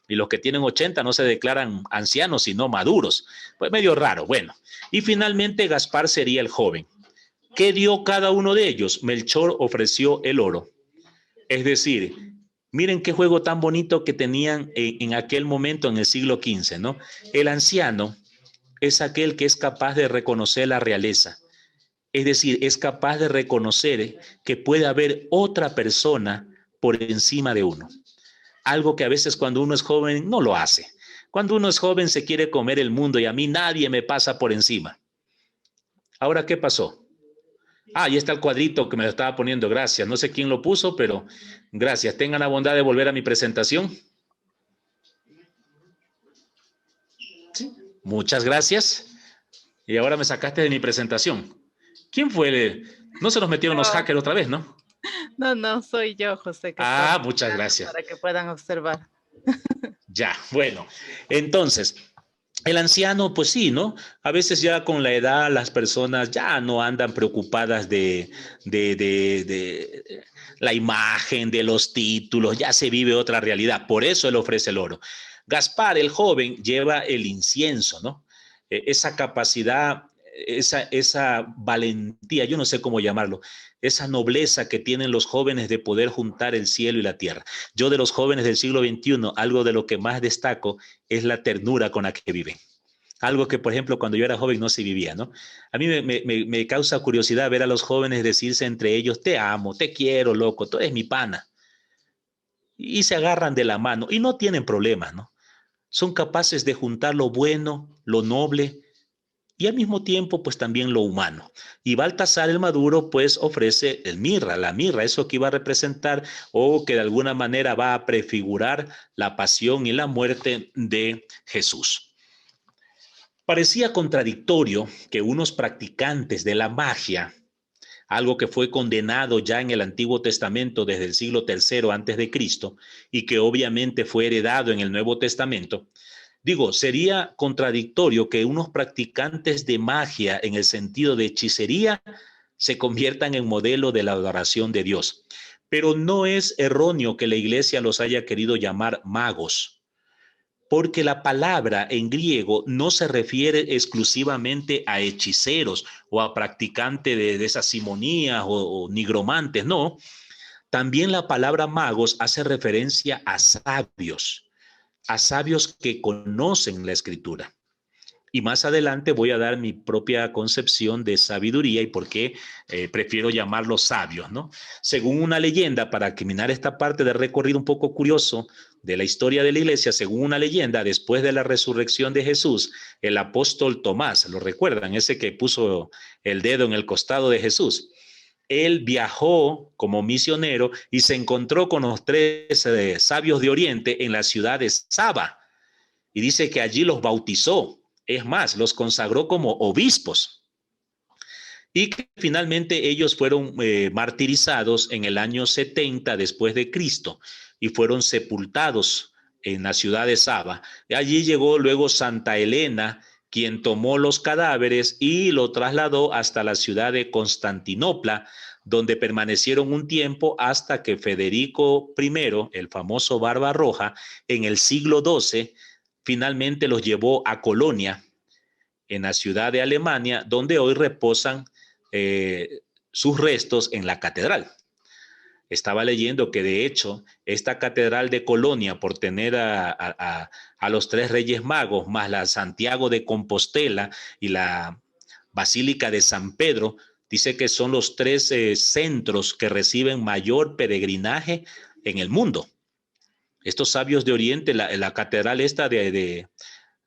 Y los que tienen 80 no se declaran ancianos, sino maduros. Pues medio raro. Bueno, y finalmente Gaspar sería el joven. ¿Qué dio cada uno de ellos? Melchor ofreció el oro. Es decir, miren qué juego tan bonito que tenían en aquel momento, en el siglo XV, ¿no? El anciano es aquel que es capaz de reconocer la realeza. Es decir, es capaz de reconocer que puede haber otra persona por encima de uno. Algo que a veces cuando uno es joven no lo hace. Cuando uno es joven se quiere comer el mundo y a mí nadie me pasa por encima. Ahora, ¿qué pasó? Ahí está el cuadrito que me lo estaba poniendo, gracias. No sé quién lo puso, pero gracias. Tengan la bondad de volver a mi presentación. Sí. Muchas gracias. Y ahora me sacaste de mi presentación. ¿Quién fue? No se nos metieron los hackers otra vez, ¿no? No, soy yo, José. Muchas gracias. Para que puedan observar. Ya, bueno. Entonces, el anciano, pues sí, ¿no? A veces ya con la edad las personas ya no andan preocupadas de la imagen, de los títulos, ya se vive otra realidad. Por eso él ofrece el oro. Gaspar, el joven, lleva el incienso, ¿no? Esa capacidad, esa valentía, yo no sé cómo llamarlo, esa nobleza que tienen los jóvenes de poder juntar el cielo y la tierra. Yo de los jóvenes del siglo XXI, algo de lo que más destaco es la ternura con la que viven. Algo que, por ejemplo, cuando yo era joven no se vivía, ¿no? A mí me causa curiosidad ver a los jóvenes decirse entre ellos, te amo, te quiero, loco, tú eres mi pana. Y se agarran de la mano y no tienen problemas, ¿no? Son capaces de juntar lo bueno, lo noble y al mismo tiempo, pues también lo humano. Y Baltasar el Maduro, pues ofrece el mirra, la mirra, eso que iba a representar o que de alguna manera va a prefigurar la pasión y la muerte de Jesús. Parecía contradictorio que unos practicantes de la magia, algo que fue condenado ya en el Antiguo Testamento desde el siglo III antes de Cristo y que obviamente fue heredado en el Nuevo Testamento, digo, sería contradictorio que unos practicantes de magia en el sentido de hechicería se conviertan en modelo de la adoración de Dios. Pero no es erróneo que la iglesia los haya querido llamar magos, porque la palabra en griego no se refiere exclusivamente a hechiceros o a practicantes de esas simonías o nigromantes, no. También la palabra magos hace referencia a sabios que conocen la escritura. Y más adelante voy a dar mi propia concepción de sabiduría y por qué prefiero llamarlos sabios, ¿no? Según una leyenda, para terminar esta parte de recorrido un poco curioso de la historia de la iglesia, según una leyenda, después de la resurrección de Jesús, el apóstol Tomás, ¿lo recuerdan? Ese que puso el dedo en el costado de Jesús. Él viajó como misionero y se encontró con los 3 sabios de Oriente en la ciudad de Saba. Y dice que allí los bautizó. Es más, los consagró como obispos. Y que finalmente ellos fueron martirizados en el año 70 después de Cristo y fueron sepultados en la ciudad de Saba. Y allí llegó luego Santa Elena, quien tomó los cadáveres y lo trasladó hasta la ciudad de Constantinopla, donde permanecieron un tiempo hasta que Federico I, el famoso Barba Roja, en el siglo XII, finalmente los llevó a Colonia, en la ciudad de Alemania, donde hoy reposan sus restos en la catedral. Estaba leyendo que de hecho esta catedral de Colonia, por tener a los 3 Reyes Magos, más la Santiago de Compostela y la Basílica de San Pedro, dice que son los 3 centros que reciben mayor peregrinaje en el mundo. Estos sabios de Oriente, la catedral esta de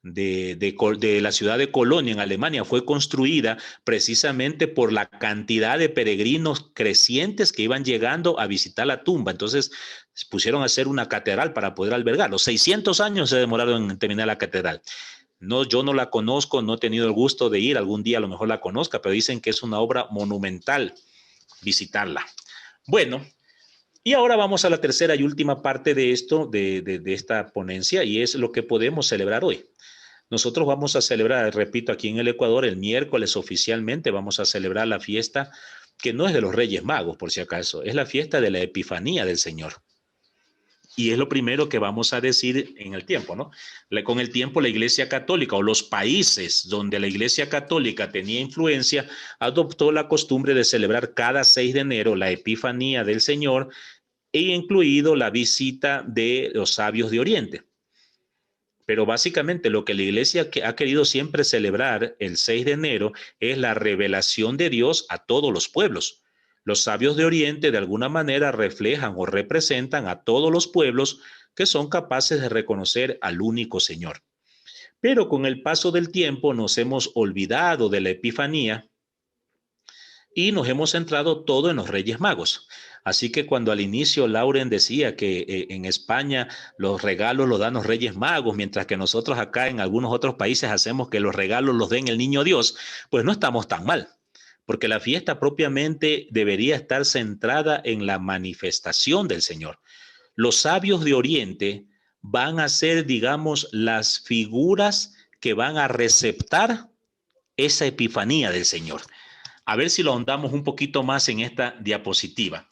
la ciudad de Colonia en Alemania fue construida precisamente por la cantidad de peregrinos crecientes que iban llegando a visitar la tumba. Entonces pusieron a hacer una catedral para poder albergarlo. 600 años se demoraron en terminar la catedral. No, yo no la conozco, no he tenido el gusto de ir, algún día a lo mejor la conozca, pero dicen que es una obra monumental visitarla. Bueno, y ahora vamos a la tercera y última parte de esto, de esta ponencia, y es lo que podemos celebrar hoy. Nosotros vamos a celebrar, repito, aquí en el Ecuador, el miércoles oficialmente vamos a celebrar la fiesta que no es de los Reyes Magos, por si acaso, es la fiesta de la Epifanía del Señor. Y es lo primero que vamos a decir en el tiempo, ¿no? Con el tiempo la Iglesia Católica o los países donde la Iglesia Católica tenía influencia adoptó la costumbre de celebrar cada 6 de enero la Epifanía del Señor e incluido la visita de los sabios de Oriente. Pero básicamente lo que la Iglesia ha querido siempre celebrar el 6 de enero es la revelación de Dios a todos los pueblos. Los sabios de Oriente de alguna manera reflejan o representan a todos los pueblos que son capaces de reconocer al único Señor. Pero con el paso del tiempo nos hemos olvidado de la Epifanía y nos hemos centrado todo en los Reyes Magos. Así que cuando al inicio Lauren decía que en España los regalos los dan los Reyes Magos, mientras que nosotros acá en algunos otros países hacemos que los regalos los den el Niño Dios, pues no estamos tan mal, porque la fiesta propiamente debería estar centrada en la manifestación del Señor. Los sabios de Oriente van a ser, digamos, las figuras que van a receptar esa epifanía del Señor. A ver si lo ahondamos un poquito más en esta diapositiva.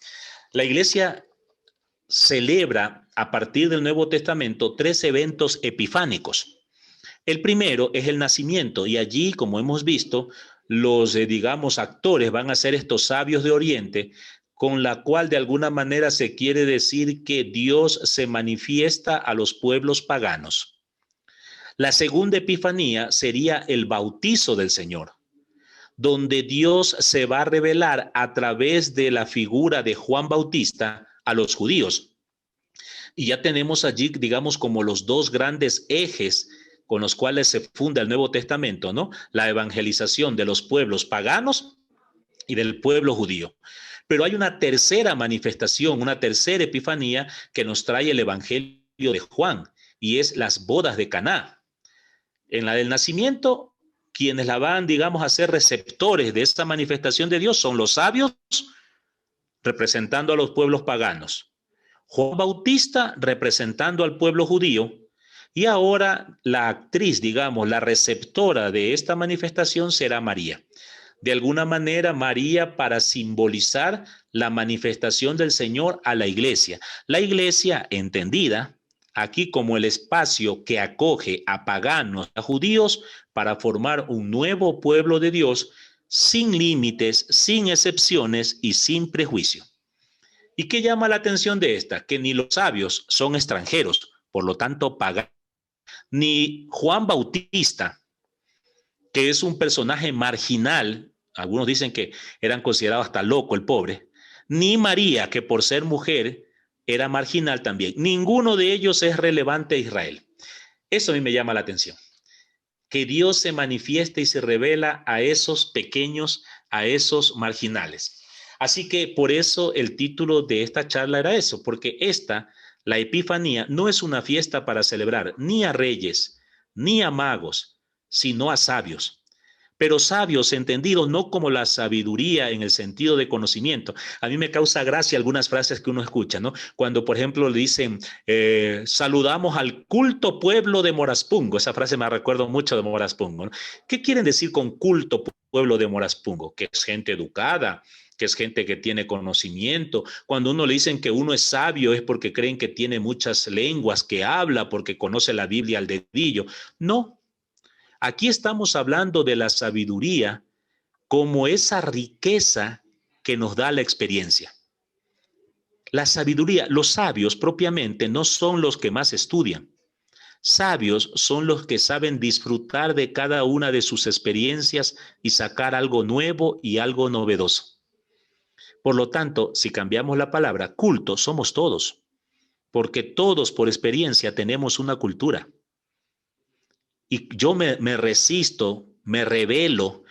La Iglesia celebra a partir del Nuevo Testamento 3 eventos epifánicos. El primero es el nacimiento y allí, como hemos visto, los, digamos, actores van a ser estos sabios de Oriente, con la cual de alguna manera se quiere decir que Dios se manifiesta a los pueblos paganos. La segunda epifanía sería el bautizo del Señor, donde Dios se va a revelar a través de la figura de Juan Bautista a los judíos. Y ya tenemos allí, digamos, como los dos grandes ejes con los cuales se funda el Nuevo Testamento, ¿no? La evangelización de los pueblos paganos y del pueblo judío. Pero hay una tercera manifestación, una tercera epifanía que nos trae el Evangelio de Juan, y es las bodas de Caná. En la del nacimiento, quienes la van, digamos, a ser receptores de esta manifestación de Dios son los sabios, representando a los pueblos paganos. Juan Bautista, representando al pueblo judío. Y ahora la actriz, digamos, la receptora de esta manifestación será María. De alguna manera, María para simbolizar la manifestación del Señor a la iglesia. La iglesia entendida aquí como el espacio que acoge a paganos, a judíos, para formar un nuevo pueblo de Dios sin límites, sin excepciones y sin prejuicio. ¿Y qué llama la atención de esta? Que ni los sabios son extranjeros, por lo tanto paganos, ni Juan Bautista, que es un personaje marginal, algunos dicen que eran considerados hasta loco el pobre, ni María, que por ser mujer era marginal también. Ninguno de ellos es relevante a Israel. Eso a mí me llama la atención. Que Dios se manifieste y se revela a esos pequeños, a esos marginales. Así que por eso el título de esta charla era eso, porque la Epifanía, no es una fiesta para celebrar ni a reyes, ni a magos, sino a sabios. Pero sabios entendidos no como la sabiduría en el sentido de conocimiento. A mí me causa gracia algunas frases que uno escucha, ¿no? Cuando, por ejemplo, le dicen, saludamos al culto pueblo de Moraspungo. Esa frase me recuerdo mucho de Moraspungo, ¿no? ¿Qué quieren decir con culto pueblo de Moraspungo? Que es gente educada, que es gente que tiene conocimiento. Cuando uno le dicen que uno es sabio es porque creen que tiene muchas lenguas, que habla, porque conoce la Biblia al dedillo. No. Aquí estamos hablando de la sabiduría como esa riqueza que nos da la experiencia. La sabiduría, los sabios propiamente no son los que más estudian. Sabios son los que saben disfrutar de cada una de sus experiencias y sacar algo nuevo y algo novedoso. Por lo tanto, si cambiamos la palabra culto, somos todos, porque todos por experiencia tenemos una cultura. Y yo me resisto, me rebelo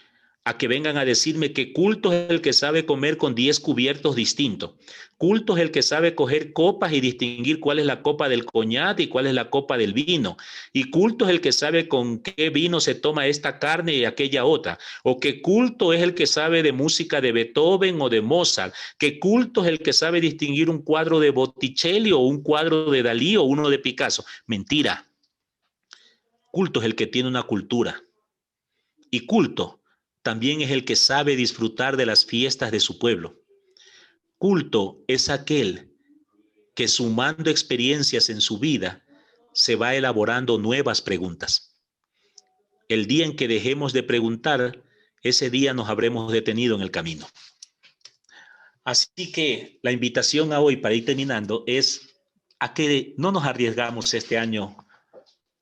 a que vengan a decirme que culto es el que sabe comer con 10 cubiertos distintos. Culto es el que sabe coger copas y distinguir cuál es la copa del coñac y cuál es la copa del vino. Y culto es el que sabe con qué vino se toma esta carne y aquella otra. O que culto es el que sabe de música de Beethoven o de Mozart. Que culto es el que sabe distinguir un cuadro de Botticelli o un cuadro de Dalí o uno de Picasso. Mentira. Culto es el que tiene una cultura. Y culto también es el que sabe disfrutar de las fiestas de su pueblo. Culto es aquel que sumando experiencias en su vida, se va elaborando nuevas preguntas. El día en que dejemos de preguntar, ese día nos habremos detenido en el camino. Así que la invitación a hoy, para ir terminando, es a que no nos arriesgamos este año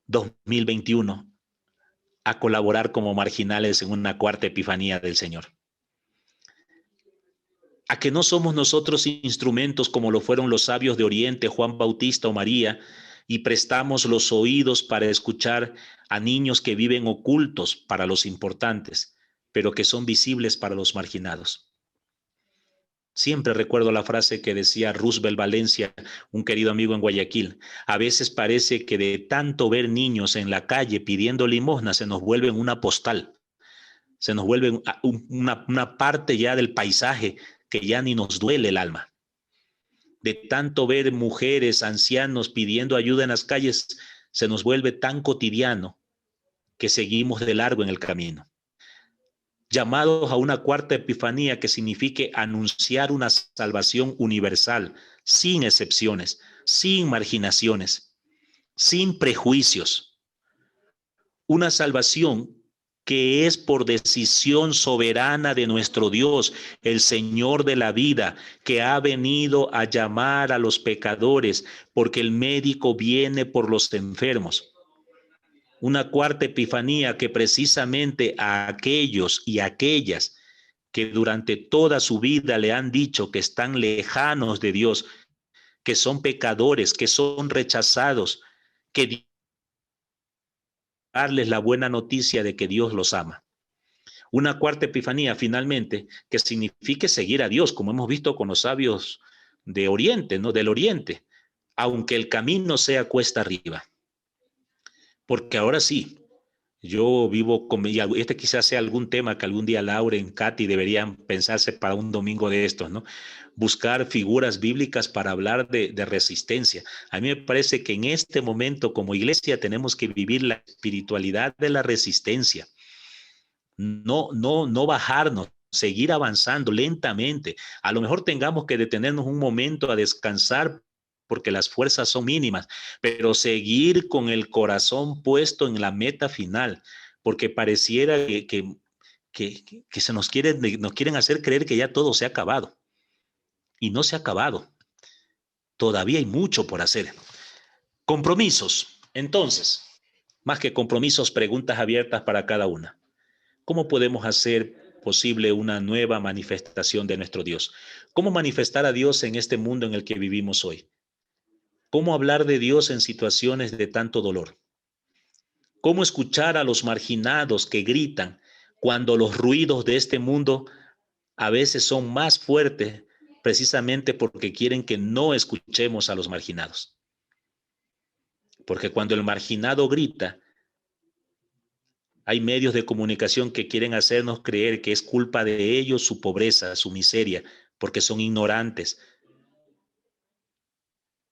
2021 a colaborar como marginales en una cuarta epifanía del Señor. A que no somos nosotros instrumentos como lo fueron los sabios de Oriente, Juan Bautista o María, y prestamos los oídos para escuchar a niños que viven ocultos para los importantes, pero que son visibles para los marginados. Siempre recuerdo la frase que decía Roosevelt Valencia, un querido amigo en Guayaquil: a veces parece que de tanto ver niños en la calle pidiendo limosna se nos vuelven una postal, se nos vuelve una parte ya del paisaje que ya ni nos duele el alma. De tanto ver mujeres, ancianos pidiendo ayuda en las calles, se nos vuelve tan cotidiano que seguimos de largo en el camino. Llamados a una cuarta epifanía que signifique anunciar una salvación universal, sin excepciones, sin marginaciones, sin prejuicios. Una salvación que es por decisión soberana de nuestro Dios, el Señor de la vida, que ha venido a llamar a los pecadores, porque el médico viene por los enfermos. Una cuarta epifanía que precisamente a aquellos y aquellas que durante toda su vida le han dicho que están lejanos de Dios, que son pecadores, que son rechazados, que darles la buena noticia de que Dios los ama. Una cuarta epifanía, finalmente, que signifique seguir a Dios, como hemos visto con los sabios de Oriente, ¿no? Del Oriente, aunque el camino sea cuesta arriba. Porque ahora sí, yo vivo con, y este quizás sea algún tema que algún día Lauren, Katy deberían pensarse para un domingo de estos, ¿no? Buscar figuras bíblicas para hablar de resistencia. A mí me parece que en este momento como iglesia tenemos que vivir la espiritualidad de la resistencia. No bajarnos, seguir avanzando lentamente. A lo mejor tengamos que detenernos un momento a descansar porque las fuerzas son mínimas, pero seguir con el corazón puesto en la meta final, porque pareciera que nos quieren hacer creer que ya todo se ha acabado. Y no se ha acabado. Todavía hay mucho por hacer. Compromisos. Entonces, más que compromisos, preguntas abiertas para cada una. ¿Cómo podemos hacer posible una nueva manifestación de nuestro Dios? ¿Cómo manifestar a Dios en este mundo en el que vivimos hoy? ¿Cómo hablar de Dios en situaciones de tanto dolor? ¿Cómo escuchar a los marginados que gritan cuando los ruidos de este mundo a veces son más fuertes precisamente porque quieren que no escuchemos a los marginados? Porque cuando el marginado grita, hay medios de comunicación que quieren hacernos creer que es culpa de ellos su pobreza, su miseria, porque son ignorantes.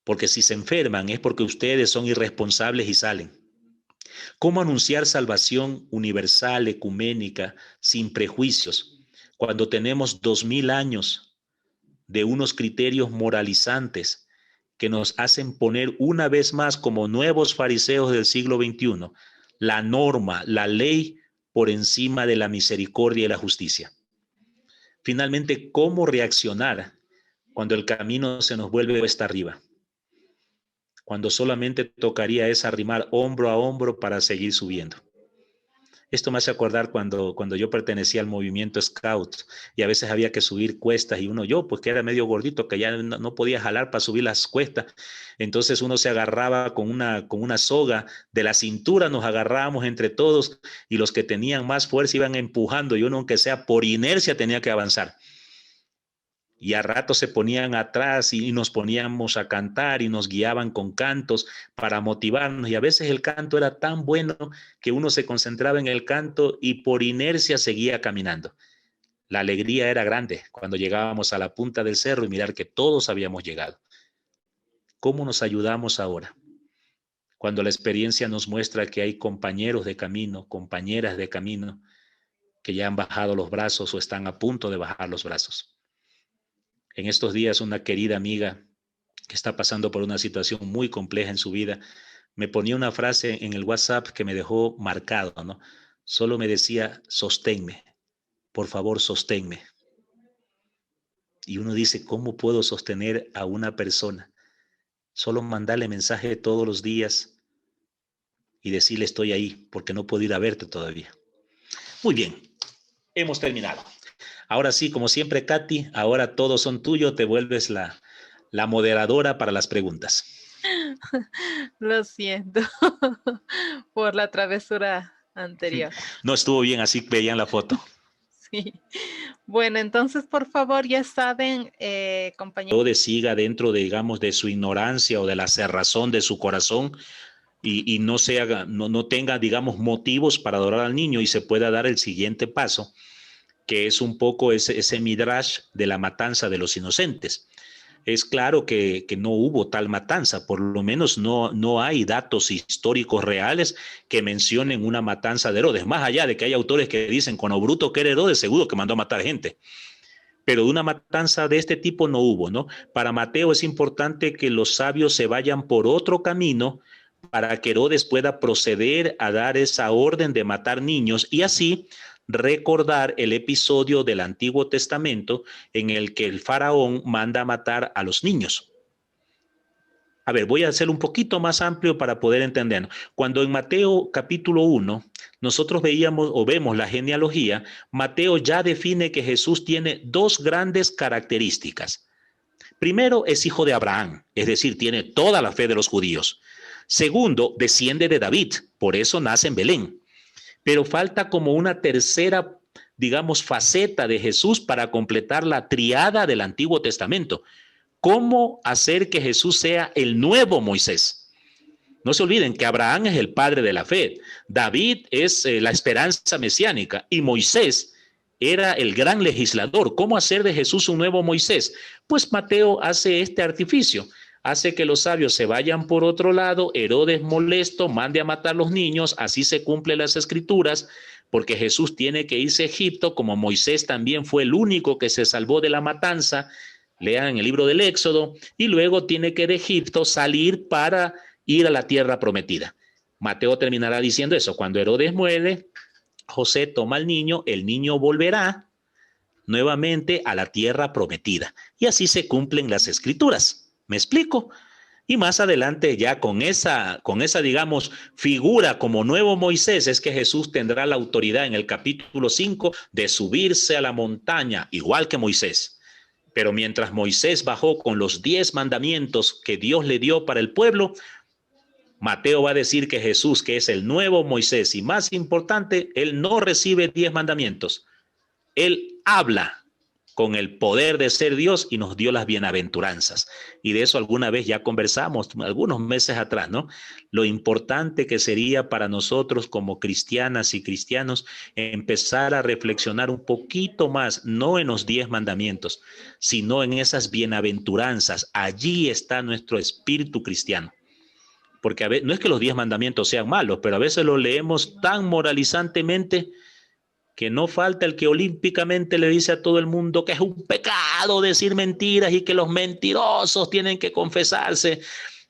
Porque si se enferman es porque ustedes son irresponsables y salen. ¿Cómo anunciar salvación universal, ecuménica, sin prejuicios, cuando tenemos 2000 años de unos criterios moralizantes que nos hacen poner una vez más como nuevos fariseos del siglo XXI la norma, la ley por encima de la misericordia y la justicia? Finalmente, ¿cómo reaccionar cuando el camino se nos vuelve cuesta arriba? Cuando solamente tocaría es arrimar hombro a hombro para seguir subiendo. Esto me hace acordar cuando yo pertenecía al movimiento Scout y a veces había que subir cuestas y yo pues que era medio gordito, que ya no podía jalar para subir las cuestas, entonces uno se agarraba con una soga de la cintura, nos agarrábamos entre todos y los que tenían más fuerza iban empujando y uno aunque sea por inercia tenía que avanzar. Y a ratos se ponían atrás y nos poníamos a cantar y nos guiaban con cantos para motivarnos. Y a veces el canto era tan bueno que uno se concentraba en el canto y por inercia seguía caminando. La alegría era grande cuando llegábamos a la punta del cerro y mirar que todos habíamos llegado. ¿Cómo nos ayudamos ahora? Cuando la experiencia nos muestra que hay compañeros de camino, compañeras de camino, que ya han bajado los brazos o están a punto de bajar los brazos. En estos días una querida amiga que está pasando por una situación muy compleja en su vida, me ponía una frase en el WhatsApp que me dejó marcado, ¿no? Solo me decía, sosténme, por favor, sosténme. Y uno dice, ¿cómo puedo sostener a una persona? Solo mandarle mensaje todos los días y decirle estoy ahí, porque no puedo ir a verte todavía. Muy bien, hemos terminado. Ahora sí, como siempre, Katy, ahora todos son tuyos, te vuelves la moderadora para las preguntas. Lo siento por la travesura anterior. No estuvo bien, así veían la foto. Sí. Bueno, entonces, por favor, ya saben, compañeros. No siga dentro, digamos, de su ignorancia o de la cerrazón de su corazón y no tenga, digamos, motivos para adorar al niño y se pueda dar el siguiente paso, que es un poco ese midrash de la matanza de los inocentes. Es claro que no hubo tal matanza, por lo menos no hay datos históricos reales que mencionen una matanza de Herodes, más allá de que hay autores que dicen, con lo bruto que era Herodes, seguro que mandó a matar gente. Pero de una matanza de este tipo no hubo, ¿no? Para Mateo es importante que los sabios se vayan por otro camino para que Herodes pueda proceder a dar esa orden de matar niños y así recordar el episodio del Antiguo Testamento en el que el faraón manda a matar a los niños. A ver, voy a hacer un poquito más amplio para poder entender. Cuando en Mateo capítulo 1 nosotros veíamos o vemos la genealogía, Mateo ya define que Jesús tiene dos grandes características. Primero, es hijo de Abraham, es decir, tiene toda la fe de los judíos. Segundo, desciende de David, por eso nace en Belén. Pero falta como una tercera, digamos, faceta de Jesús para completar la triada del Antiguo Testamento. ¿Cómo hacer que Jesús sea el nuevo Moisés? No se olviden que Abraham es el padre de la fe, David es la esperanza mesiánica y Moisés era el gran legislador. ¿Cómo hacer de Jesús un nuevo Moisés? Pues Mateo hace este artificio, hace que los sabios se vayan por otro lado, Herodes molesto, mande a matar los niños, así se cumplen las escrituras, porque Jesús tiene que irse a Egipto, como Moisés también fue el único que se salvó de la matanza, lean el libro del Éxodo, y luego tiene que de Egipto salir para ir a la tierra prometida. Mateo terminará diciendo eso, cuando Herodes muere, José toma al niño, el niño volverá nuevamente a la tierra prometida. Y así se cumplen las escrituras. ¿Me explico? Y más adelante ya con esa, digamos, figura como nuevo Moisés es que Jesús tendrá la autoridad en el capítulo 5 de subirse a la montaña, igual que Moisés. Pero mientras Moisés bajó con los 10 mandamientos que Dios le dio para el pueblo, Mateo va a decir que Jesús, que es el nuevo Moisés y más importante, él no recibe 10 mandamientos. Él habla con el poder de ser Dios y nos dio las bienaventuranzas. Y de eso alguna vez ya conversamos, algunos meses atrás, ¿no? Lo importante que sería para nosotros como cristianas y cristianos empezar a reflexionar un poquito más, no en los 10 mandamientos, sino en esas bienaventuranzas. Allí está nuestro espíritu cristiano. Porque a veces, no es que los 10 mandamientos sean malos, pero a veces los leemos tan moralizantemente que no falta el que olímpicamente le dice a todo el mundo que es un pecado decir mentiras y que los mentirosos tienen que confesarse.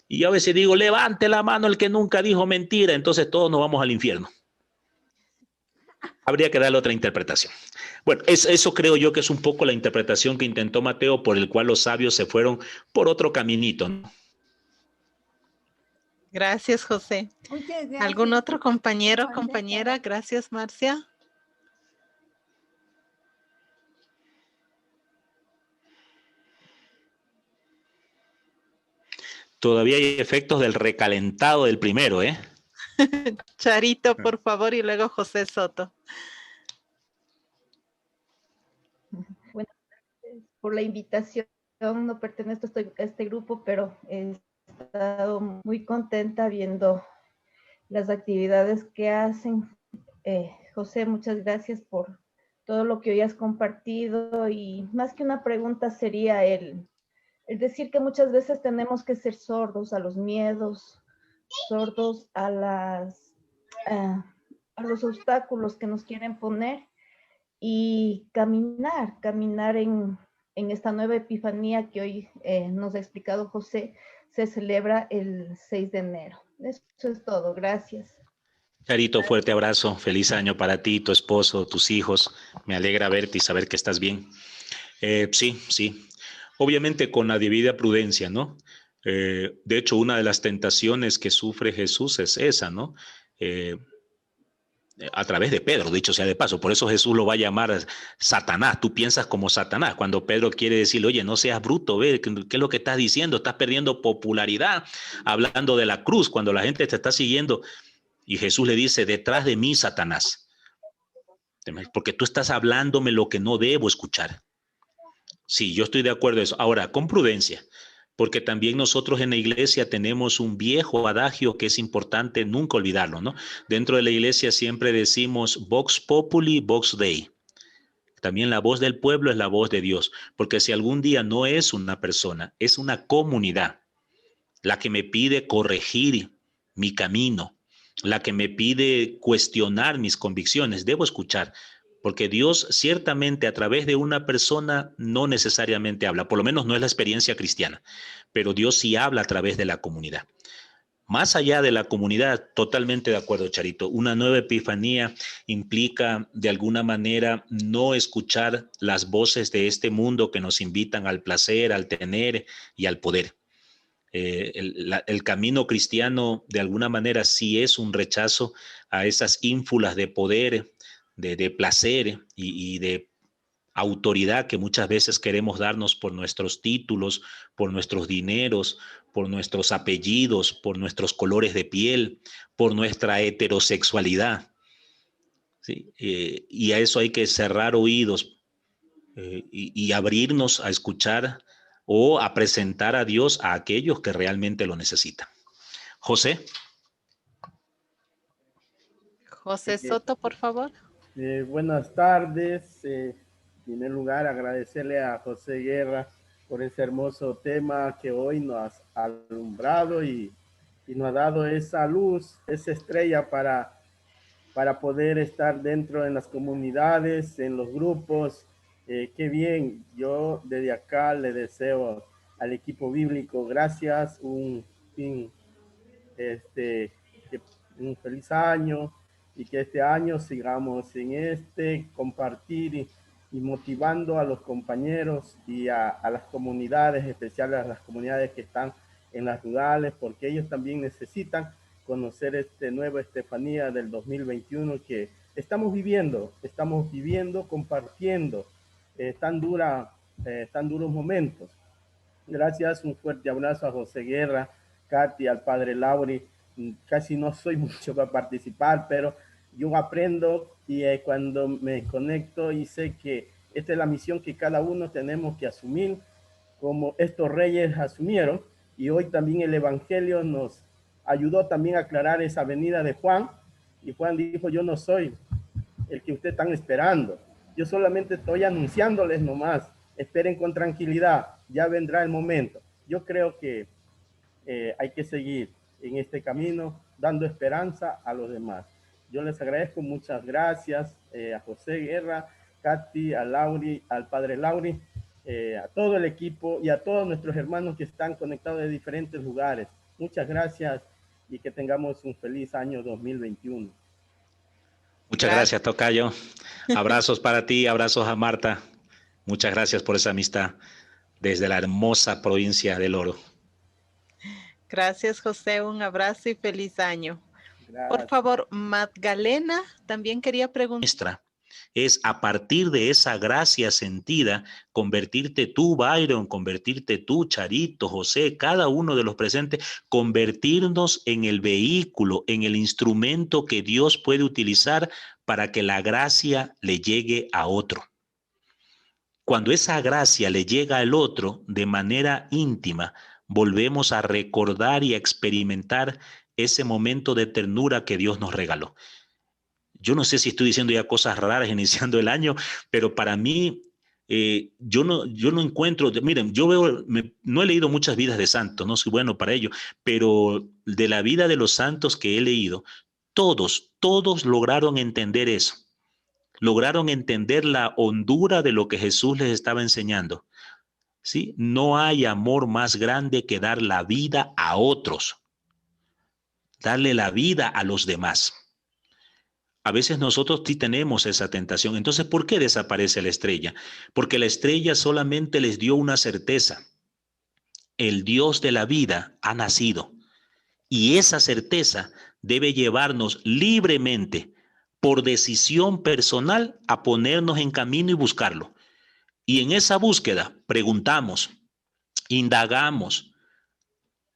Y yo a veces digo, levante la mano el que nunca dijo mentira, entonces todos nos vamos al infierno. Habría que darle otra interpretación. Bueno, eso creo yo que es un poco la interpretación que intentó Mateo, por el cual los sabios se fueron por otro caminito, ¿no? Gracias, José. Gracias. ¿Algún otro compañero, compañera? Gracias, Marcia. Todavía hay efectos del recalentado del primero, ¿eh? Charito, por favor, y luego José Soto. Bueno, por la invitación. No pertenezco a este grupo, pero he estado muy contenta viendo las actividades que hacen. José, muchas gracias por todo lo que hoy has compartido, y más que una pregunta sería el decir que muchas veces tenemos que ser sordos a los miedos, sordos a los obstáculos que nos quieren poner y caminar en esta nueva Epifanía que hoy nos ha explicado José, se celebra el 6 de enero. Eso es todo. Gracias. Charito, fuerte abrazo. Feliz año para ti, tu esposo, tus hijos. Me alegra verte y saber que estás bien. Sí, sí. Obviamente con la debida prudencia, ¿no? De hecho, una de las tentaciones que sufre Jesús es esa, ¿no? A través de Pedro, dicho sea de paso. Por eso Jesús lo va a llamar Satanás. Tú piensas como Satanás. Cuando Pedro quiere decirle, oye, no seas bruto, ve, ¿qué es lo que estás diciendo? Estás perdiendo popularidad hablando de la cruz cuando la gente te está siguiendo. Y Jesús le dice, detrás de mí, Satanás, porque tú estás hablándome lo que no debo escuchar. Sí, yo estoy de acuerdo en eso. Ahora, con prudencia, porque también nosotros en la iglesia tenemos un viejo adagio que es importante nunca olvidarlo, ¿no? Dentro de la iglesia siempre decimos vox populi, vox Dei. También la voz del pueblo es la voz de Dios, porque si algún día no es una persona, es una comunidad la que me pide corregir mi camino, la que me pide cuestionar mis convicciones, debo escuchar, porque Dios ciertamente a través de una persona no necesariamente habla, por lo menos no es la experiencia cristiana, pero Dios sí habla a través de la comunidad. Más allá de la comunidad, totalmente de acuerdo, Charito. Una nueva epifanía implica de alguna manera no escuchar las voces de este mundo que nos invitan al placer, al tener y al poder. El camino cristiano de alguna manera sí es un rechazo a esas ínfulas de poder, de placer y de autoridad que muchas veces queremos darnos por nuestros títulos, por nuestros dineros, por nuestros apellidos, por nuestros colores de piel, por nuestra heterosexualidad. ¿Sí? Y a eso hay que cerrar oídos y abrirnos a escuchar o a presentar a Dios a aquellos que realmente lo necesitan. José. José Soto, por favor. Buenas tardes. En primer lugar, agradecerle a José Guerra por ese hermoso tema que hoy nos ha alumbrado y nos ha dado esa luz, esa estrella para poder estar dentro de las comunidades, en los grupos. Qué bien. Yo desde acá le deseo al equipo bíblico gracias, un feliz año, y que este año sigamos en compartir y motivando a los compañeros y a las comunidades, especiales a las comunidades que están en las rurales, porque ellos también necesitan conocer este nuevo Estefanía del 2021 que estamos viviendo, compartiendo tan duros momentos. Gracias, un fuerte abrazo a José Guerra, Katy, al padre Lauri. Casi no soy mucho para participar, pero yo aprendo y cuando me conecto y sé que esta es la misión que cada uno tenemos que asumir, como estos reyes asumieron, y hoy también el Evangelio nos ayudó también a aclarar esa venida de Juan, y Juan dijo, yo no soy el que ustedes están esperando, yo solamente estoy anunciándoles nomás, esperen con tranquilidad, ya vendrá el momento. Yo creo que hay que seguir en este camino, dando esperanza a los demás. Yo les agradezco, muchas gracias a José Guerra, Katy, a Lauri, al padre Lauri, a todo el equipo y a todos nuestros hermanos que están conectados de diferentes lugares. Muchas gracias y que tengamos un feliz año 2021. Muchas gracias, tocayo. Abrazos para ti, abrazos a Marta. Muchas gracias por esa amistad desde la hermosa provincia del Oro. Gracias, José. Un abrazo y feliz año. Gracias. Por favor, Magdalena también quería preguntar. Es a partir de esa gracia sentida, convertirte tú, Byron, convertirte tú, Charito, José, cada uno de los presentes, convertirnos en el vehículo, en el instrumento que Dios puede utilizar para que la gracia le llegue a otro. Cuando esa gracia le llega al otro de manera íntima, volvemos a recordar y a experimentar ese momento de ternura que Dios nos regaló. Yo no sé si estoy diciendo ya cosas raras iniciando el año, pero para mí yo no encuentro, miren, yo veo, no he leído muchas vidas de santos, no soy bueno para ello, pero de la vida de los santos que he leído, todos lograron entender eso. Lograron entender la hondura de lo que Jesús les estaba enseñando. ¿sí? No hay amor más grande que dar la vida a otros, darle la vida a los demás. A veces nosotros sí tenemos esa tentación. Entonces, ¿por qué desaparece la estrella? Porque la estrella solamente les dio una certeza. El Dios de la vida ha nacido. Y esa certeza debe llevarnos libremente, por decisión personal, a ponernos en camino y buscarlo. Y en esa búsqueda preguntamos, indagamos,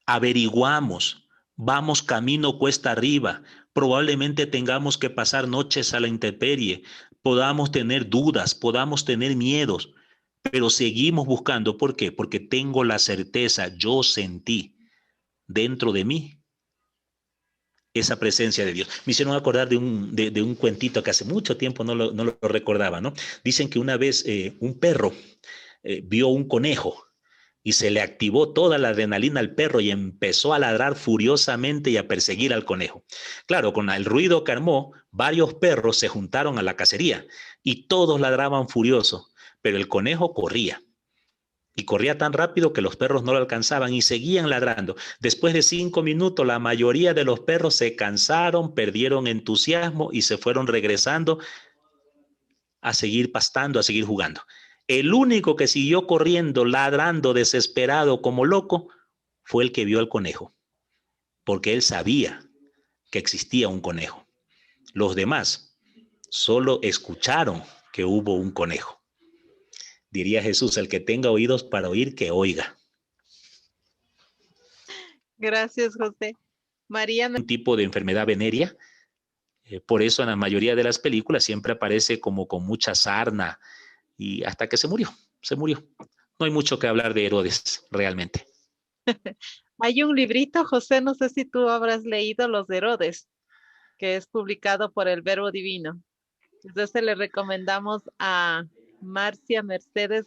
averiguamos, vamos camino cuesta arriba, probablemente tengamos que pasar noches a la intemperie, podamos tener dudas, podamos tener miedos, pero seguimos buscando. ¿Por qué? Porque tengo la certeza, yo sentí dentro de mí esa presencia de Dios. Me hicieron acordar de un cuentito que hace mucho tiempo no lo recordaba, ¿no? Dicen que una vez un perro vio un conejo y se le activó toda la adrenalina al perro y empezó a ladrar furiosamente y a perseguir al conejo. Claro, con el ruido que armó, varios perros se juntaron a la cacería y todos ladraban furiosos, pero el conejo corría. Y corría tan rápido que los perros no lo alcanzaban y seguían ladrando. Después de 5 minutos, la mayoría de los perros se cansaron, perdieron entusiasmo y se fueron regresando a seguir pastando, a seguir jugando. El único que siguió corriendo, ladrando, desesperado, como loco, fue el que vio al conejo, porque él sabía que existía un conejo. Los demás solo escucharon que hubo un conejo. Diría Jesús, el que tenga oídos para oír, que oiga. Gracias, José. María, Un tipo de enfermedad venérea. Por eso en la mayoría de las películas siempre aparece como con mucha sarna y hasta que se murió. No hay mucho que hablar de Herodes, realmente. hay un librito, José, no sé si tú habrás leído Los de Herodes, que es publicado por el Verbo Divino. Entonces le recomendamos a Marcia Mercedes